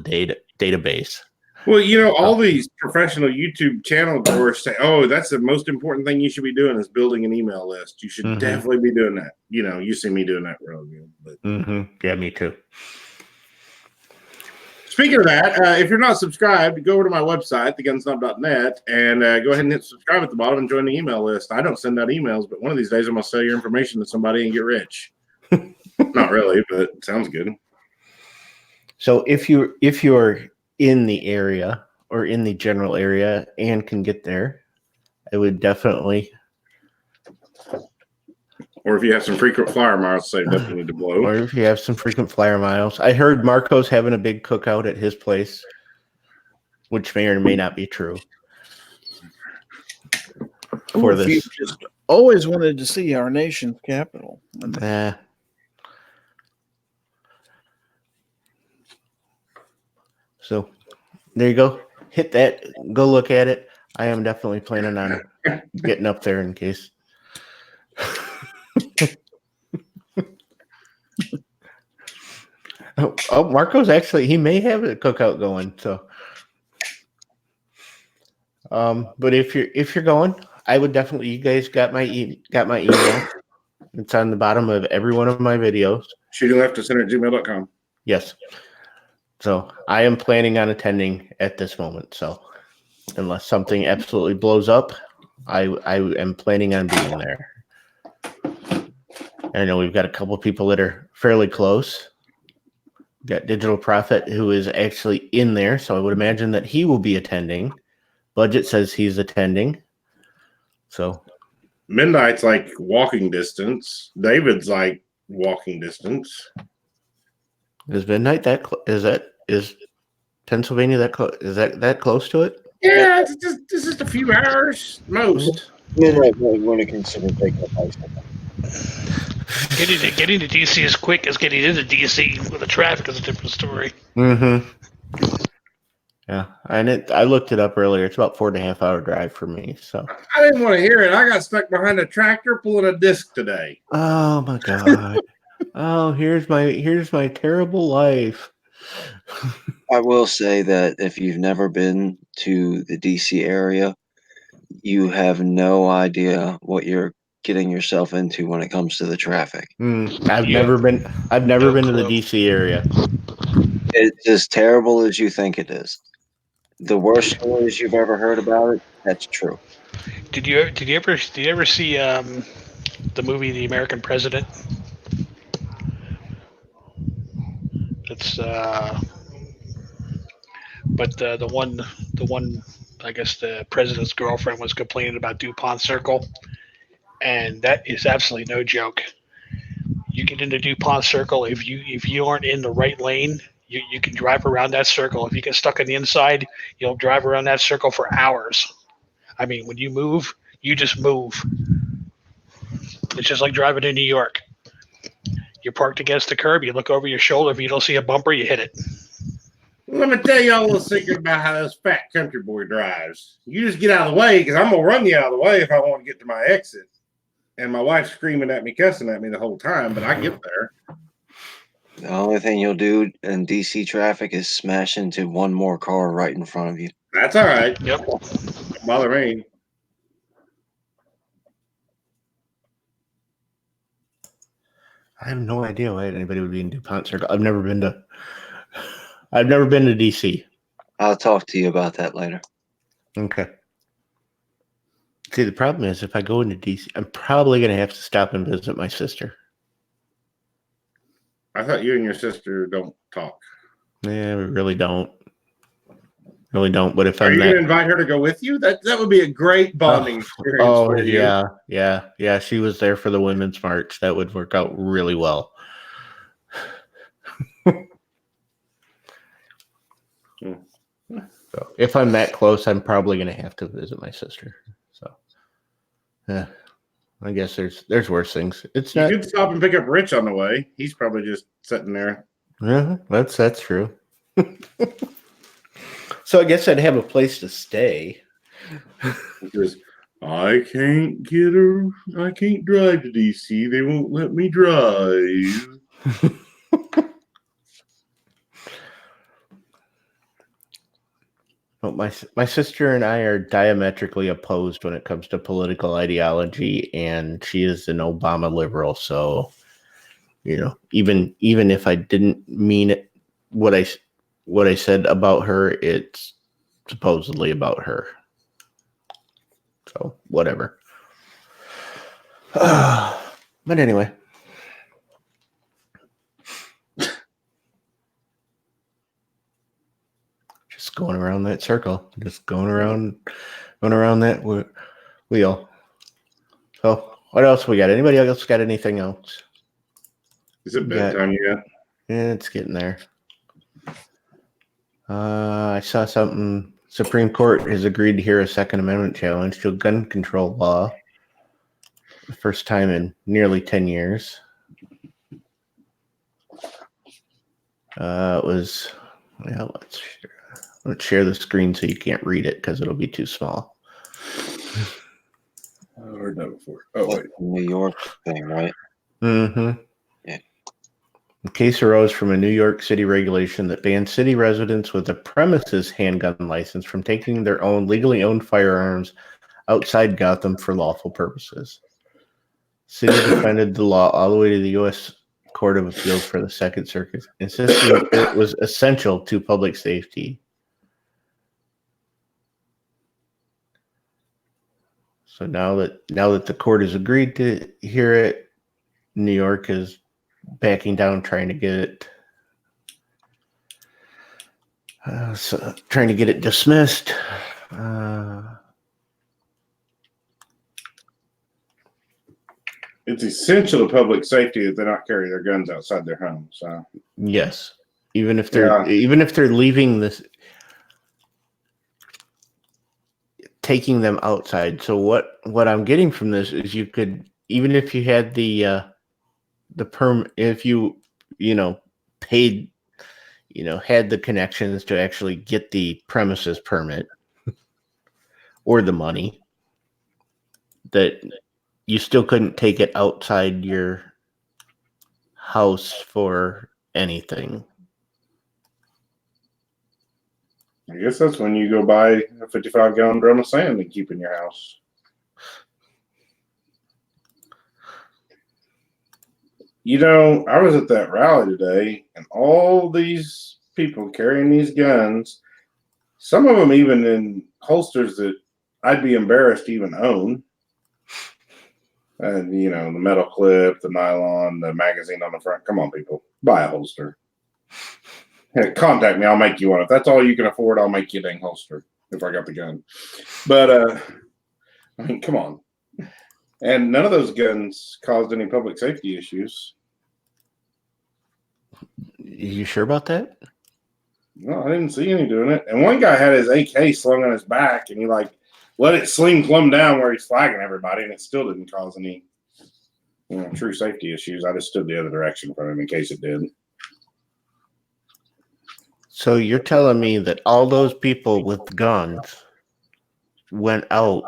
database. Well, all these professional YouTube channel growers say, "Oh, that's the most important thing you should be doing is building an email list. You should definitely be doing that." You see me doing that real good. But yeah, me too. Speaking of that, if you're not subscribed, go over to my website, thegunsnob.net, and go ahead and hit subscribe at the bottom and join the email list. I don't send out emails, but one of these days I'm going to sell your information to somebody and get rich. Not really, but it sounds good. So if you're in the area or in the general area and can get there, I would definitely. Or if you have some frequent flyer miles saved up, you need to blow. Or if you have some frequent flyer miles. I heard Marco's having a big cookout at his place, which may or may not be true. For this, you just always wanted to see our nation's capital. So there you go. Hit that. Go look at it. I am definitely planning on getting up there in case. Oh, Marco's actually, he may have a cookout going. So, but if you're going, I would definitely. You guys got my email. It's on the bottom of every one of my videos. Shooting left to center@gmail.com. Yes. So I am planning on attending at this moment. So unless something absolutely blows up, I am planning on being there. And I know we've got a couple of people that are fairly close. We've got Digital Prophet, who is actually in there, so I would imagine that he will be attending. Budget says he's attending. So Midnight's like walking distance. David's like walking distance. is Midnight is Pennsylvania that close? Is that close to it? Yeah, it's just a few hours most. Midnight want to consider taking a bicycle. Getting to DC as quick as getting into DC with the traffic is a different story. Mm-hmm. Yeah, and I looked it up earlier. It's about 4.5 hour drive for me. So I didn't want to hear it. I got stuck behind a tractor pulling a disc today. oh my god. Oh, here's my terrible life. I will say that if you've never been to the DC area, you have no idea what you're getting yourself into when it comes to the traffic. I've never been to the DC area. It's as terrible as you think it is. The worst stories you've ever heard about it, that's true. Did you ever see the movie The American President? It's but the one I guess the president's girlfriend was complaining about DuPont Circle, and that is absolutely no joke. You get into DuPont Circle, if you aren't in the right lane, you can drive around that circle. If you get stuck on the inside, you'll drive around that circle for hours. I mean, when you move, you just move. It's just like driving in New York. You're parked against the curb, you look over your shoulder, if you don't see a bumper, you hit it. Let me tell you all a little secret about how this fat country boy drives. You just get out of the way, because I'm going to run you out of the way if I want to get to my exit. And my wife's screaming at me, cussing at me the whole time, but I get there. The only thing you'll do in DC traffic is smash into one more car right in front of you. That's all right. Yep. Don't bother me. I have no idea why anybody would be in DuPont Circle. I've never been to DC. I'll talk to you about that later. Okay. See, the problem is if I go into DC, I'm probably going to have to stop and visit my sister. I thought you and your sister don't talk. Yeah, we really don't. But if Are I'm you going to invite her to go with you? That would be a great bonding experience for you. Yeah. She was there for the Women's March. That would work out really well. So if I'm that close, I'm probably going to have to visit my sister. So, I guess there's worse things. It's not. You could stop and pick up Rich on the way. He's probably just sitting there. Yeah, that's true. So I guess I'd have a place to stay. Because I can't drive to DC. They won't let me drive. Well, my sister and I are diametrically opposed when it comes to political ideology, and she is an Obama liberal. So, even if I didn't mean it, what I said about her, it's supposedly about her. So whatever. But anyway. Just going around that circle. Just going around that wheel. So what else we got? Anybody else got anything else? Is it bedtime yet? Yeah, it's getting there. I saw something. Supreme Court has agreed to hear a Second Amendment challenge to a gun control law. The first time in nearly 10 years. It was, well, let's share the screen so you can't read it because it'll be too small. I heard that before. Oh, wait. New York thing, right? Mm-hmm. Yeah. The case arose from a New York City regulation that banned city residents with a premises handgun license from taking their own legally owned firearms outside Gotham for lawful purposes. City defended the law all the way to the U.S. Court of Appeals for the Second Circuit, insisting it was essential to public safety. So now that the court has agreed to hear it, New York is backing down, trying to get it dismissed. It's essential to public safety that they not carry their guns outside their home. So yes, even if they're leaving this, taking them outside. So what I'm getting from this is you could, even if you had the if you paid, had the connections to actually get the premises permit or the money, that you still couldn't take it outside your house for anything. I guess that's when you go buy a 55-gallon drum of sand and keep in your house. I was at that rally today, and all these people carrying these guns, some of them even in holsters that I'd be embarrassed to even own. And, the metal clip, the nylon, the magazine on the front. Come on, people. Buy a holster. Hey, contact me. I'll make you one. If that's all you can afford, I'll make you a dang holster if I got the gun. But, come on. And none of those guns caused any public safety issues. You sure about that? No, I didn't see any doing it. And one guy had his AK slung on his back, and he let it sling plumb down where he's flagging everybody, and it still didn't cause any true safety issues. I just stood the other direction from him in case it did. So you're telling me that all those people with guns went out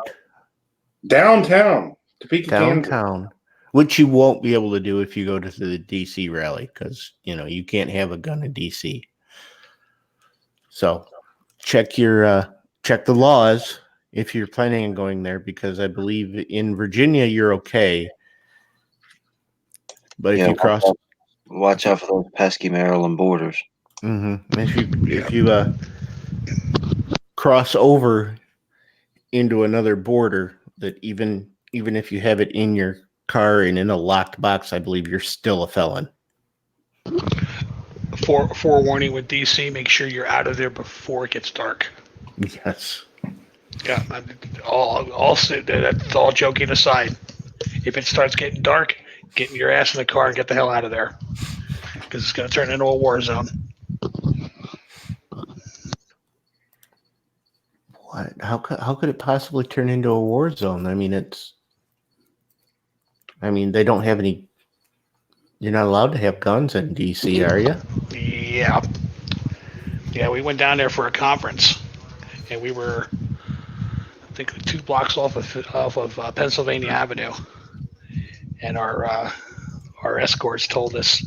downtown, Topeka, Kansas, which you won't be able to do if you go to the DC rally, because you can't have a gun in DC. So check the laws if you're planning on going there, because I believe in Virginia you're okay, but if you watch out for those pesky Maryland borders. Mm-hmm. If you cross over into another border, that even if you have it in your car and in a locked box, I believe you're still a felon. Forewarning with DC, make sure you're out of there before it gets dark. Yes. Yeah, that's all joking aside. If it starts getting dark, get your ass in the car and get the hell out of there, because it's going to turn into a war zone. What? How could it possibly turn into a war zone? I mean, they don't have any. You're not allowed to have guns in DC, are you? Yeah. Yeah, we went down there for a conference, and we were, I think, 2 blocks off of Pennsylvania Avenue, and our escorts told us,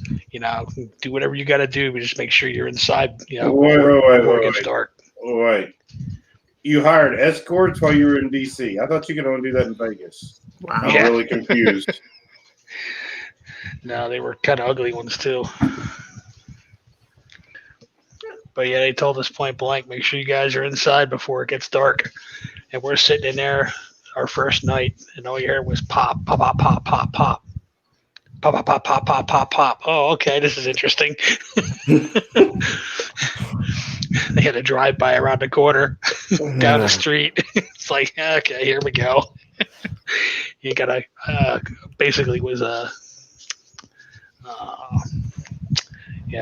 do whatever you got to do, but just make sure you're inside, before it gets dark. Wait. You hired escorts while you were in DC? I thought you could only do that in Vegas. Wow. I'm really confused. No, they were kind of ugly ones too. But yeah, they told us point blank, make sure you guys are inside before it gets dark. And we're sitting in there our first night, and all you heard was pop, pop, pop, pop, pop, pop. Pop, pop, pop, pop, pop, pop, pop. Oh, okay, this is interesting. They had to drive by around the corner, down the street. It's like, okay, here we go. You gotta, basically was a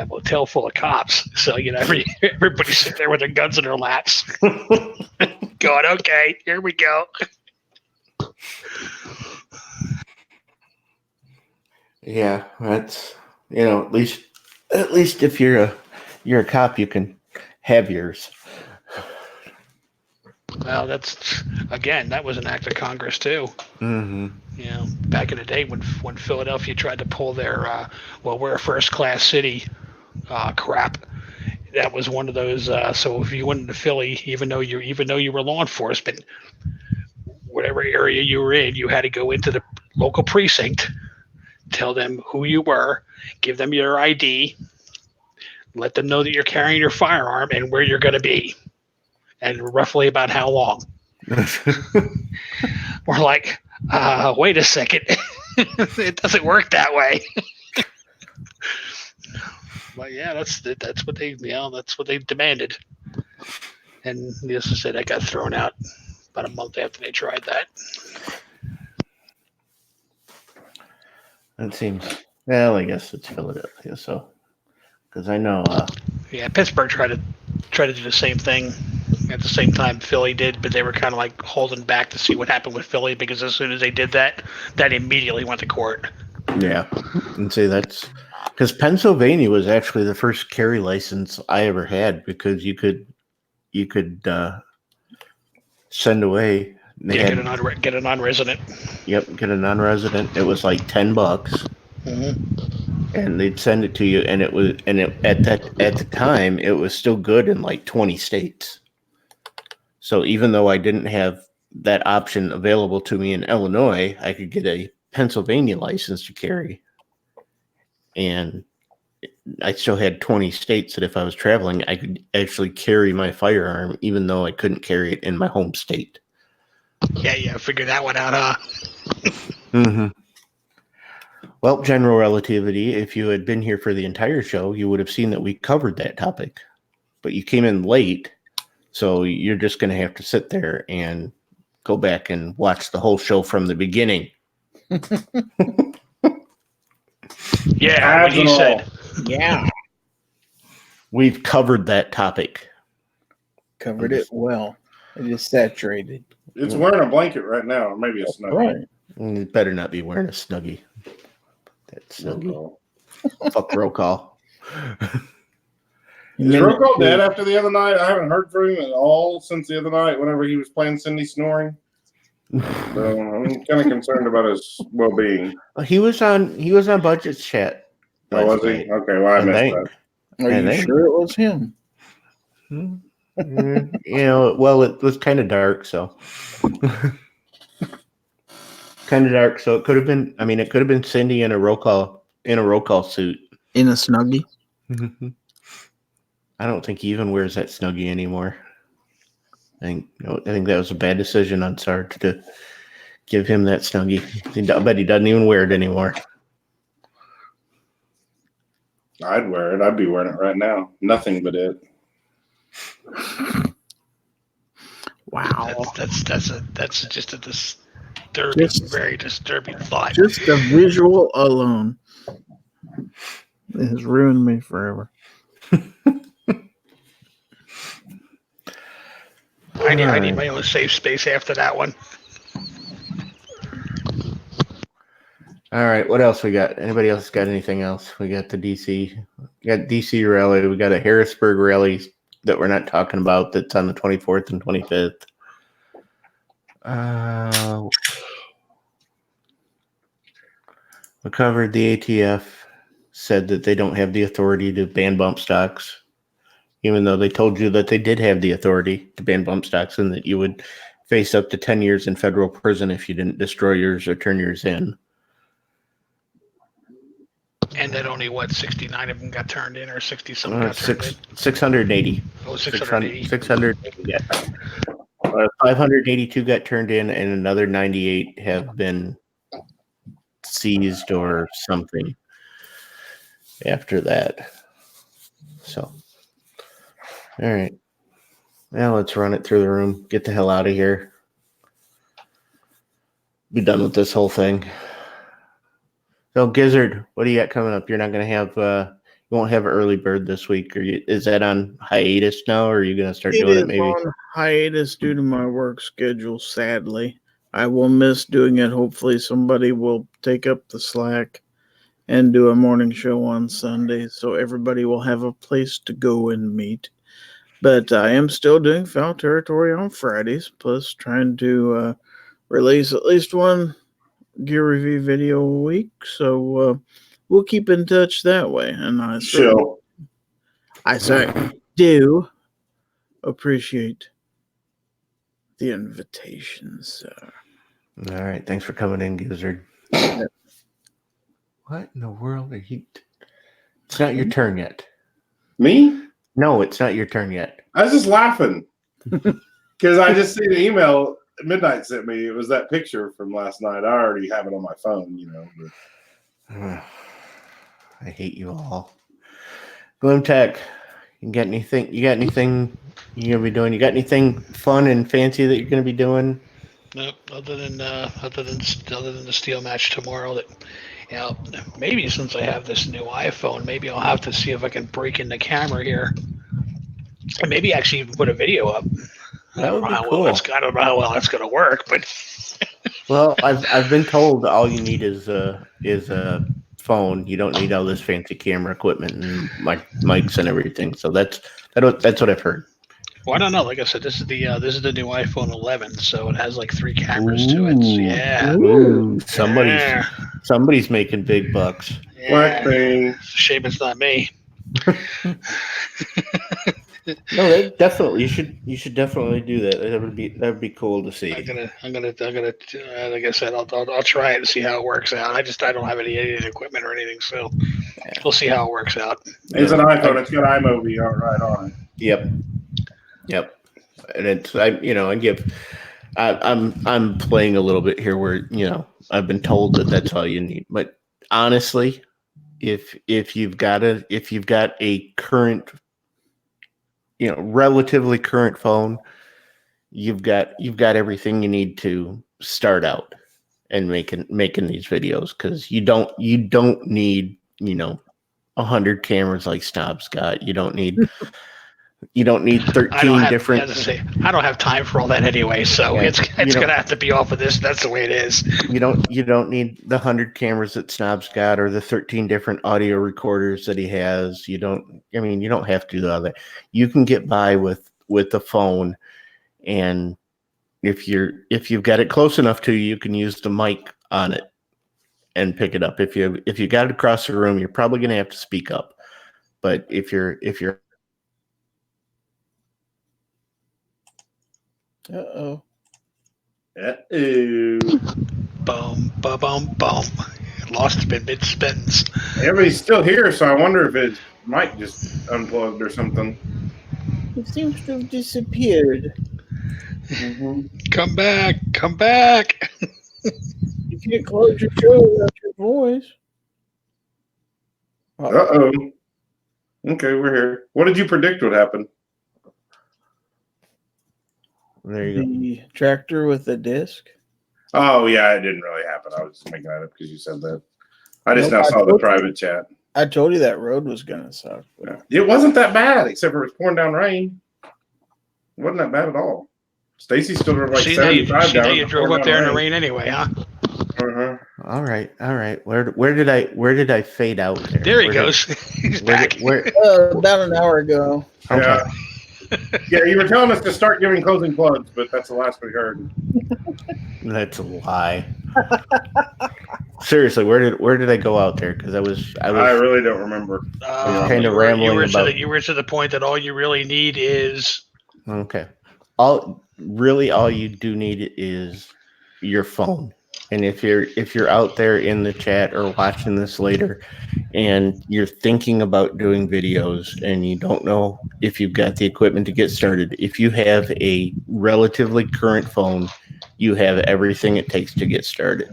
motel full of cops. So, everybody's sitting there with their guns in their laps. Going, okay, here we go. Yeah, that's at least if you're a cop, you can have yours. Well, that was an act of Congress too. Mm-hmm. Back in the day when Philadelphia tried to pull their we're a first class city crap. That was one of those. So if you went into Philly, even though you were law enforcement, whatever area you were in, you had to go into the local precinct tell them who you were, give them your ID, let them know that you're carrying your firearm and where you're going to be, and roughly about how long. We're like, wait a second. It doesn't work that way. But yeah, that's what they demanded. And needless to say, that got thrown out about a month after they tried that. That seems, well, I guess it's Philadelphia, so, because I know. Yeah, Pittsburgh tried to do the same thing at the same time Philly did, but they were kind of like holding back to see what happened with Philly, because as soon as they did that immediately went to court. Yeah, and see, that's because Pennsylvania was actually the first carry license I ever had, because you could send away. Get a non-resident. Yep, get a non-resident. It was like $10, and they'd send it to you, and at the time it was still good in like 20 states. So even though I didn't have that option available to me in Illinois, I could get a Pennsylvania license to carry, and I still had 20 states that if I was traveling, I could actually carry my firearm, even though I couldn't carry it in my home state. Yeah, figure that one out, huh? Mm-hmm. Well, general relativity, if you had been here for the entire show, you would have seen that we covered that topic. But you came in late, so you're just going to have to sit there and go back and watch the whole show from the beginning. Yeah, what he said. Yeah. We've covered that topic. Covered it well. It is saturated. It's wearing a blanket right now, or maybe a snuggie. Right. It better not be wearing a snuggie. That snuggie. Fuck roll call. Is roll call dead after the other night? I haven't heard from him at all since the other night whenever he was playing Cindy snoring. So I'm kind of concerned about his well-being. He was on Budget Chat. Oh, was he? Okay, well, I missed that. Are you sure it was him? Well, it was kind of dark, so it could have been. I mean, it could have been Cindy in a roll call suit, in a snuggie. I don't think he even wears that snuggie anymore. I think that was a bad decision on Sarge to give him that snuggie. I bet he doesn't even wear it anymore. I'd wear it. I'd be wearing it right now. Nothing but it. Wow. That's just a disturbing, very disturbing thought. Just the visual alone. It has ruined me forever. I need my own safe space after that one. All right, what else we got? Anybody else got anything else? We got the DC. We got DC rally. We got a Harrisburg rally that we're not talking about. That's on the 24th and 25th. We covered the ATF said that they don't have the authority to ban bump stocks, even though they told you that they did have the authority to ban bump stocks and that you would face up to 10 years in federal prison if you didn't destroy yours or turn yours in. And that only, 69 of them got turned in, or 60 something got turned in? 680. Oh, 680. 680, yeah. 582 got turned in, and another 98 have been seized or something after that. So, all right. Now let's run it through the room. Get the hell out of here. Be done with this whole thing. So, Gizzard, what do you got coming up? You're not going to have, you won't have early bird this week. Is that on hiatus now, or are you going to start doing it maybe? It is on hiatus due to my work schedule, sadly. I will miss doing it. Hopefully somebody will take up the slack and do a morning show on Sunday, so everybody will have a place to go and meet. But I am still doing Foul Territory on Fridays, plus trying to release at least one gear review video a week, so we'll keep in touch that way. And I do appreciate the invitation, sir. All right, thanks for coming in, Gizzard. What in the world are you? It's not your turn yet. Me? No, it's not your turn yet. I was just laughing because I just see the email Midnight sent me. It was that picture from last night. I already have it on my phone, But. I hate you all. Glim Tech, you got anything? You got anything you're gonna be doing? You got anything fun and fancy that you're gonna be doing? Nope. Other than the steel match tomorrow, maybe since I have this new iPhone, maybe I'll have to see if I can break in the camera here, and maybe actually even put a video up. That would be cool. I don't know how well that's gonna work, but well, I've been told all you need is a phone. You don't need all this fancy camera equipment and mics and everything. So that's what I've heard. Well, I don't know. Like I said, this is the new iPhone 11, so it has like 3 cameras to it. So, yeah. Ooh, somebody's making big bucks. Black thing. It's a shame it's not me. No, definitely. You should definitely do that. That would be cool to see. I'm gonna. Like I said, I'll try it and see how it works out. I don't have any equipment or anything, so we'll see how it works out. It's an iPhone. It's got iMovie right on it. Yep. And it's I'm playing a little bit here where I've been told that that's all you need. But honestly, if you've got a current, relatively current phone, you've got everything you need to start out and making these videos, because you don't need 100 cameras like Snob's got. You don't need 13 different. I don't have time for all that anyway, so it's gonna have to be off of this. That's the way it is. You don't need the 100 cameras that Snob's got or the 13 different audio recorders that he has. You don't have to do all that. You can get by with the phone, and if you've got it close enough to you can use the mic on it and pick it up. If you got it across the room, you're probably gonna have to speak up. But if you're Uh-oh. Boom, boom, boom, boom. Lost in mid-spins. Everybody's still here, so I wonder if his mic just unplugged or something. It seems to have disappeared. Mm-hmm. Come back. You can't close your show without your voice. Uh-oh. Okay, we're here. What did you predict would happen? There you go. The tractor with the disc. Oh, yeah, it didn't really happen. I was just making that up because you said that. I just now saw the private chat. I told you that road was going to suck. Yeah. It wasn't that bad, except for it was pouring down rain. It wasn't that bad at all. Stacy still drove like 75 down. You drove up there in the rain anyway, huh? Uh-huh. All right. Where did I fade out there? There he goes. He's back. About an hour ago. Okay. Yeah. Yeah, you were telling us to start giving closing plugs, but that's the last we heard. That's a lie. Seriously, where did I go out there? Because I really don't remember. Kind of rambling you were to the point that all you really need is okay. All you do need is your phone. And if you're out there in the chat or watching this later and you're thinking about doing videos and you don't know if you've got the equipment to get started, if you have a relatively current phone, you have everything it takes to get started.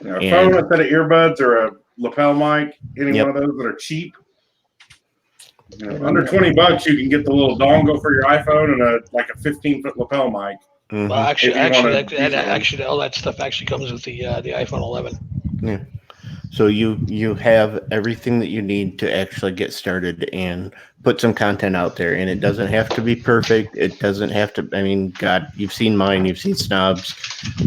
A phone with a set of earbuds or a lapel mic, one of those that are cheap. Under $20, you can get the little dongle for your iPhone and a 15-foot lapel mic. Mm-hmm. Well, actually, all that stuff actually comes with the iPhone 11. Yeah. So you have everything that you need to actually get started and put some content out there. And it doesn't have to be perfect. It doesn't have to. I mean, God, you've seen mine. You've seen Snob's.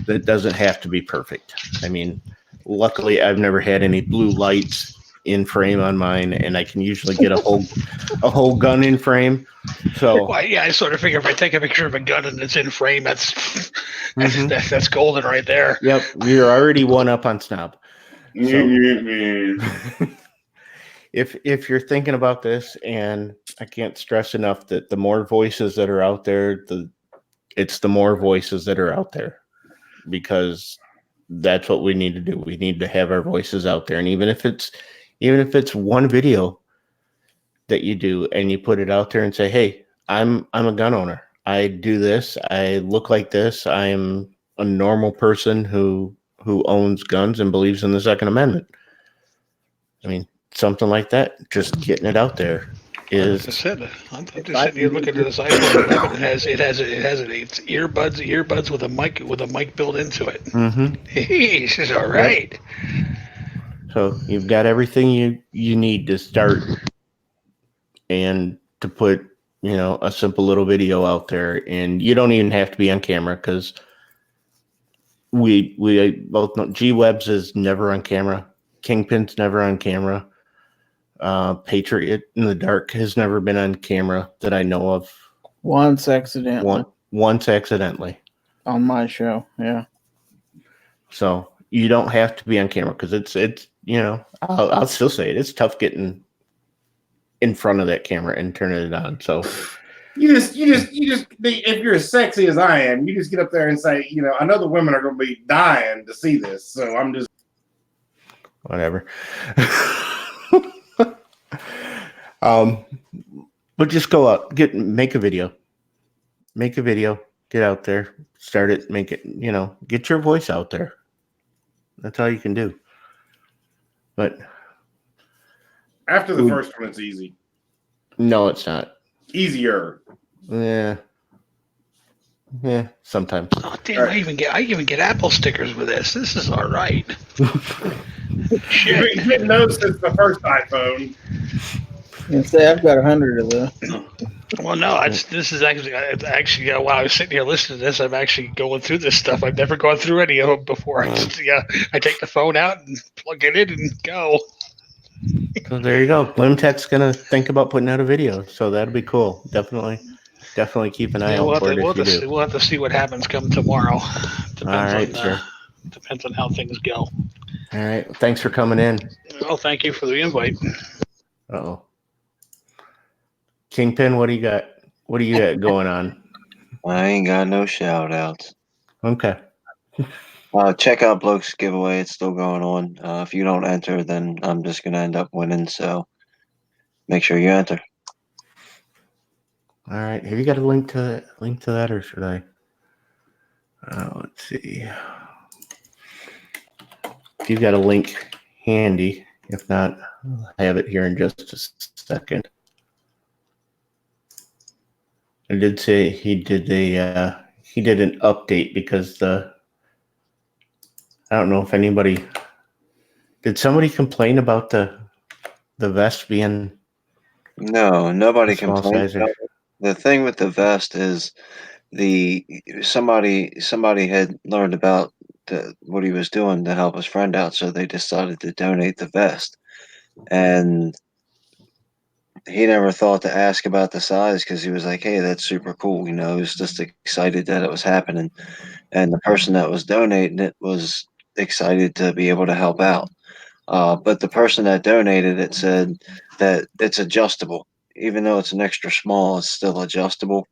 That doesn't have to be perfect. I mean, luckily, I've never had any blue lights in frame on mine, and I can usually get a whole gun in frame. So I sort of figure if I take a picture of a gun and it's in frame, that's golden right there. Yep, you're already one up on Snob. So, if you're thinking about this, and I can't stress enough that the more voices that are out there, it's the more voices that are out there, because that's what we need to do. We need to have our voices out there. And even if it's one video that you do and you put it out there and say, hey, I'm a gun owner. I do this. I look like this. I am a normal person who owns guns and believes in the Second Amendment. I mean, something like that. Just getting it out there is. Like I said, I'm just sitting here looking at this iPhone 11. It has it's earbuds with a mic built into it. Mm-hmm. This is all right. So you've got everything you need to start and to put, a simple little video out there, and you don't even have to be on camera because we both know G-Webs is never on camera. Kingpin's never on camera. Patriot in the Dark has never been on camera that I know of. Once accidentally. Once accidentally. On my show, yeah. So you don't have to be on camera because it's I'll still say it. It's tough getting in front of that camera and turning it on. So you just if you're as sexy as I am, you just get up there and say, I know the women are going to be dying to see this, so I'm just whatever. But just go out, make a video, get out there, start it, make it, get your voice out there. That's all you can do. But after the first one, it's easy. No, it's not. Easier. Yeah, sometimes. Oh damn! Right. I even get Apple stickers with this. This is all right. Shit. You've been those since the first iPhone. And say I've got 100 of those. Well, no, this is actually while I was sitting here listening to this, I'm actually going through this stuff. I've never gone through any of them before. I take the phone out and plug it in and go. So there you go. BlimTech's gonna think about putting out a video, so that'll be cool. Definitely keep an eye out for it. We'll have to see what happens come tomorrow. Depends on how things go. All right. Thanks for coming in. Oh, thank you for the invite. Uh-oh. Kingpin, what do you got? What do you got going on? I ain't got no shout outs. Okay. Check out Bloke's giveaway. It's still going on. If you don't enter, then I'm just going to end up winning. So make sure you enter. All right. Have you got a link to that, or should I? Let's see. If you've got a link handy, if not, I'll have it here in just a second. I did say he did an update because I don't know if anybody did somebody complain about the vest being No, nobody complained. The thing with the vest is somebody had learned about what he was doing to help his friend out, so they decided to donate the vest. And he never thought to ask about the size because he was like, hey, that's super cool. He was just excited that it was happening. And the person that was donating it was excited to be able to help out. But the person that donated it said that it's adjustable. Even though it's an extra small, it's still adjustable.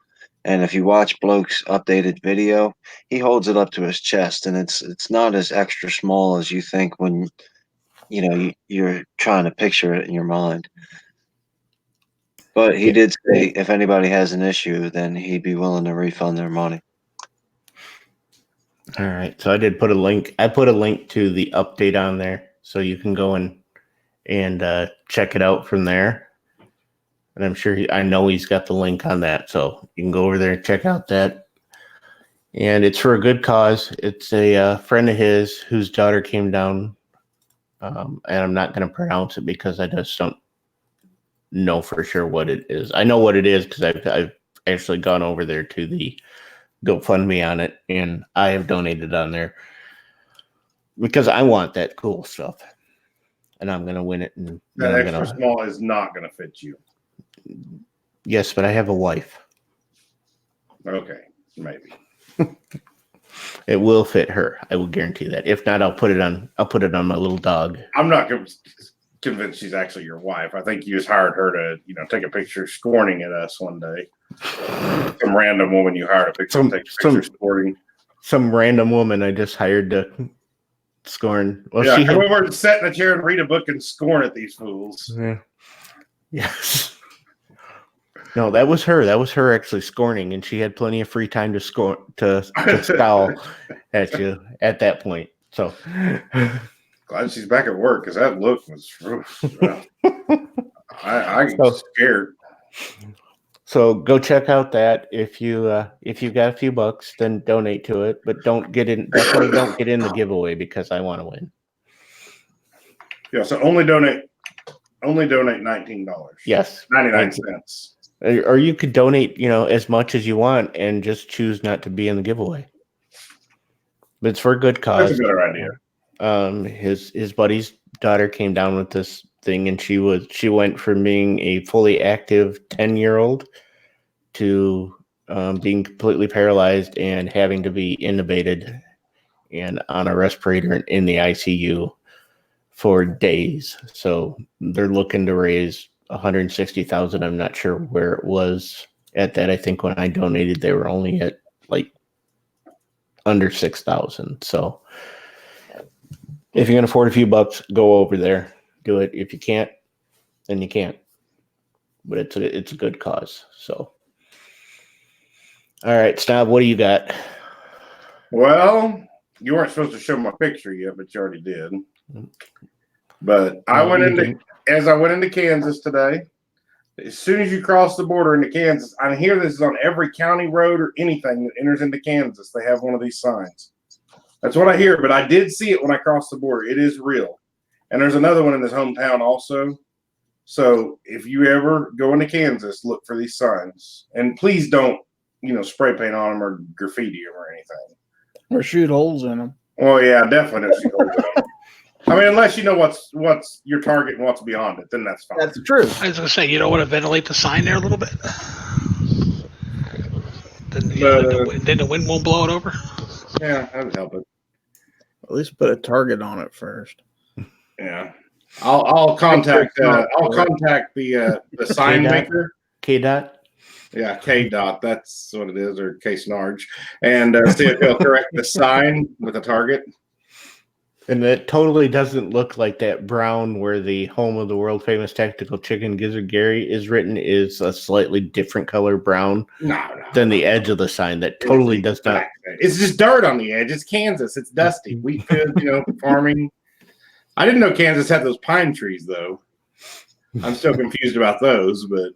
And if you watch Bloke's updated video, he holds it up to his chest, and it's not as extra small as you think when you're trying to picture it in your mind. But he did say if anybody has an issue, then he'd be willing to refund their money. All right. So I did put a link. I put a link to the update on there, so you can go and check it out from there. And I'm sure I know he's got the link on that, so you can go over there and check out that. And it's for a good cause. It's a friend of his whose daughter came down, and I'm not going to pronounce it because I just don't know for sure what it is. I know what it is because I've actually gone over there to the GoFundMe on it, and I have donated on there because I want that cool stuff, and I'm going to win it. And that extra small is not going to fit you. Yes, but I have a wife. Okay, maybe. It will fit her. I will guarantee that. If not, I'll put it on my little dog. I'm not convinced she's actually your wife. I think you just hired her to, take a picture scorning at us one day. Some random woman you hired a picture to take a picture scorning. Some random woman I just hired to Scorn. Well, Yeah, she come had, over and sit in a chair and read a book and scorn at these fools. yeah. Yes. No, that was her. That was her actually scorning, and she had plenty of free time to score to scowl at you at that point. So Glad she's back at work because that look was I get scared. So go check out that if you've got a few bucks, then donate to it, but definitely don't get in the giveaway because I want to win. Yeah, so only donate $19. Yes, 99 cents. Or you could donate, as much as you want and just choose not to be in the giveaway. But it's for a good cause. That's a better idea. His buddy's daughter came down with this thing, and she went from being a fully active 10-year-old to being completely paralyzed and having to be intubated and on a respirator and in the ICU for days. So they're looking to raise $160,000. I'm not sure where it was at that. I think when I donated, they were only at like under 6,000. So if you can afford a few bucks, go over there, do it. If you can't, then you can't. But it's a good cause. So, all right, Snob, what do you got? Well, you weren't supposed to show my picture yet, but you already did. But I went into Kansas today. As soon as you cross the border into Kansas, I hear this is on every county road or anything that enters into Kansas. They have one of these signs. That's what I hear, but I did see it when I crossed the border. It is real. And there's another one in his hometown also. So if you ever go into Kansas, look for these signs. And please don't, spray paint on them or graffiti them or anything. Or shoot holes in them. Well, yeah, definitely don't shoot holes in them. I mean, unless you know what's your target and what's beyond it, then that's fine. That's true. I was going to say, you don't want to ventilate the sign there a little bit? Then the wind won't blow it over? Yeah, that would help it. At least put a target on it first. Yeah. I'll contact the sign maker. KDOT? Yeah, KDOT. That's what it is, or K-Snarge. And see if he'll correct the sign with a target. And it totally doesn't look like that brown where the home of the world famous tactical chicken Gizzard Gary is written is a slightly different color brown than the edge of the sign. That totally does not. It's just dirt on the edge. It's Kansas. It's dusty. Wheat field, farming. I didn't know Kansas had those pine trees, though. I'm still confused about those, but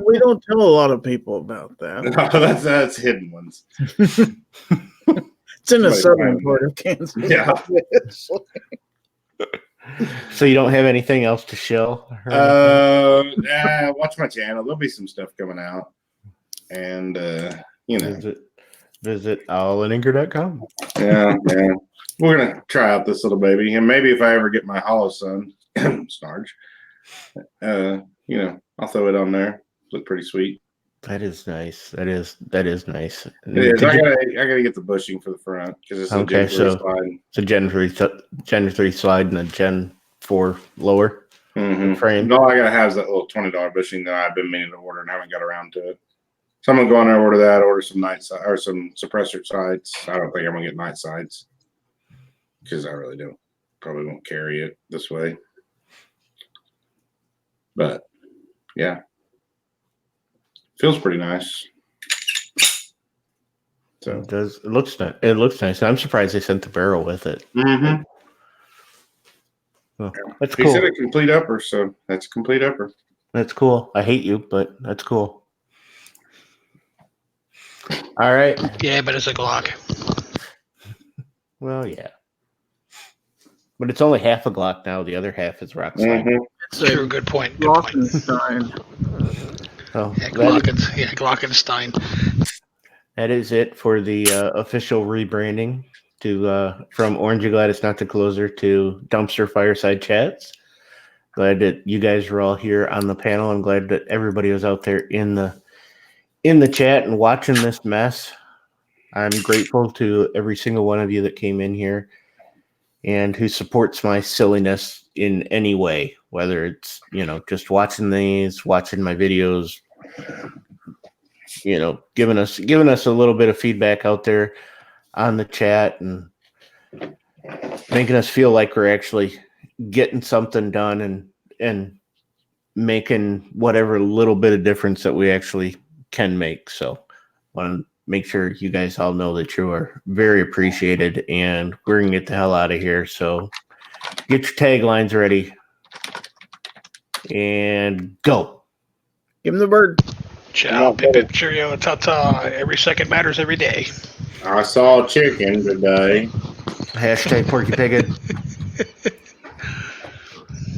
we don't tell a lot of people about that. No, that's hidden ones. It's in the southern part of Kansas. Yeah. So you don't have anything else to show? Watch my channel. There'll be some stuff coming out, and visit owlandinker.com. Yeah. We're gonna try out this little baby, and maybe if I ever get my hollow sun, Snarge, I'll throw it on there. Look pretty sweet. That is nice. That is nice. It is. I gotta get the bushing for the front because it's okay. So slide. it's a Gen 3 slide and a Gen 4 lower frame. All I gotta have is that little $20 bushing that I've been meaning to order and haven't got around to it. So I'm gonna go on there and order that. Order some night side or some suppressor sides. I don't think I'm gonna get night sides because I really don't. Probably won't carry it this way. But yeah. Feels pretty nice. So it does. It looks nice. It looks nice. I'm surprised they sent the barrel with it. Mm-hmm. Well, that's he cool. said a complete upper, so that's a complete upper. That's cool. I hate you, but that's cool. All right. Yeah, but it's a Glock. Well, yeah. But it's only half a Glock now. The other half is rock slide. Mm-hmm. True. Good point. Glockenstein. Oh, yeah, Glockenstein. That is it for the official rebranding from Orange Gladys Not the Closer to Dumpster Fireside Chats. Glad that you guys were all here on the panel. I'm glad that everybody was out there in the chat and watching this mess. I'm grateful to every single one of you that came in here and who supports my silliness in any way, whether it's, just watching my videos, giving us a little bit of feedback out there on the chat and making us feel like we're actually getting something done and making whatever little bit of difference that we actually can make. So want to make sure you guys all know that you are very appreciated, and we're going to get the hell out of here. So get your taglines ready and go. Give him the bird. Ciao, pip, pip, cheerio, ta-ta. Every second matters every day. I saw a chicken today. Hashtag Porky Piggy.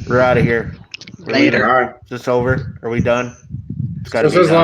We're out of here. Later. All right. Is this over? Are we done? It's got to This be is done.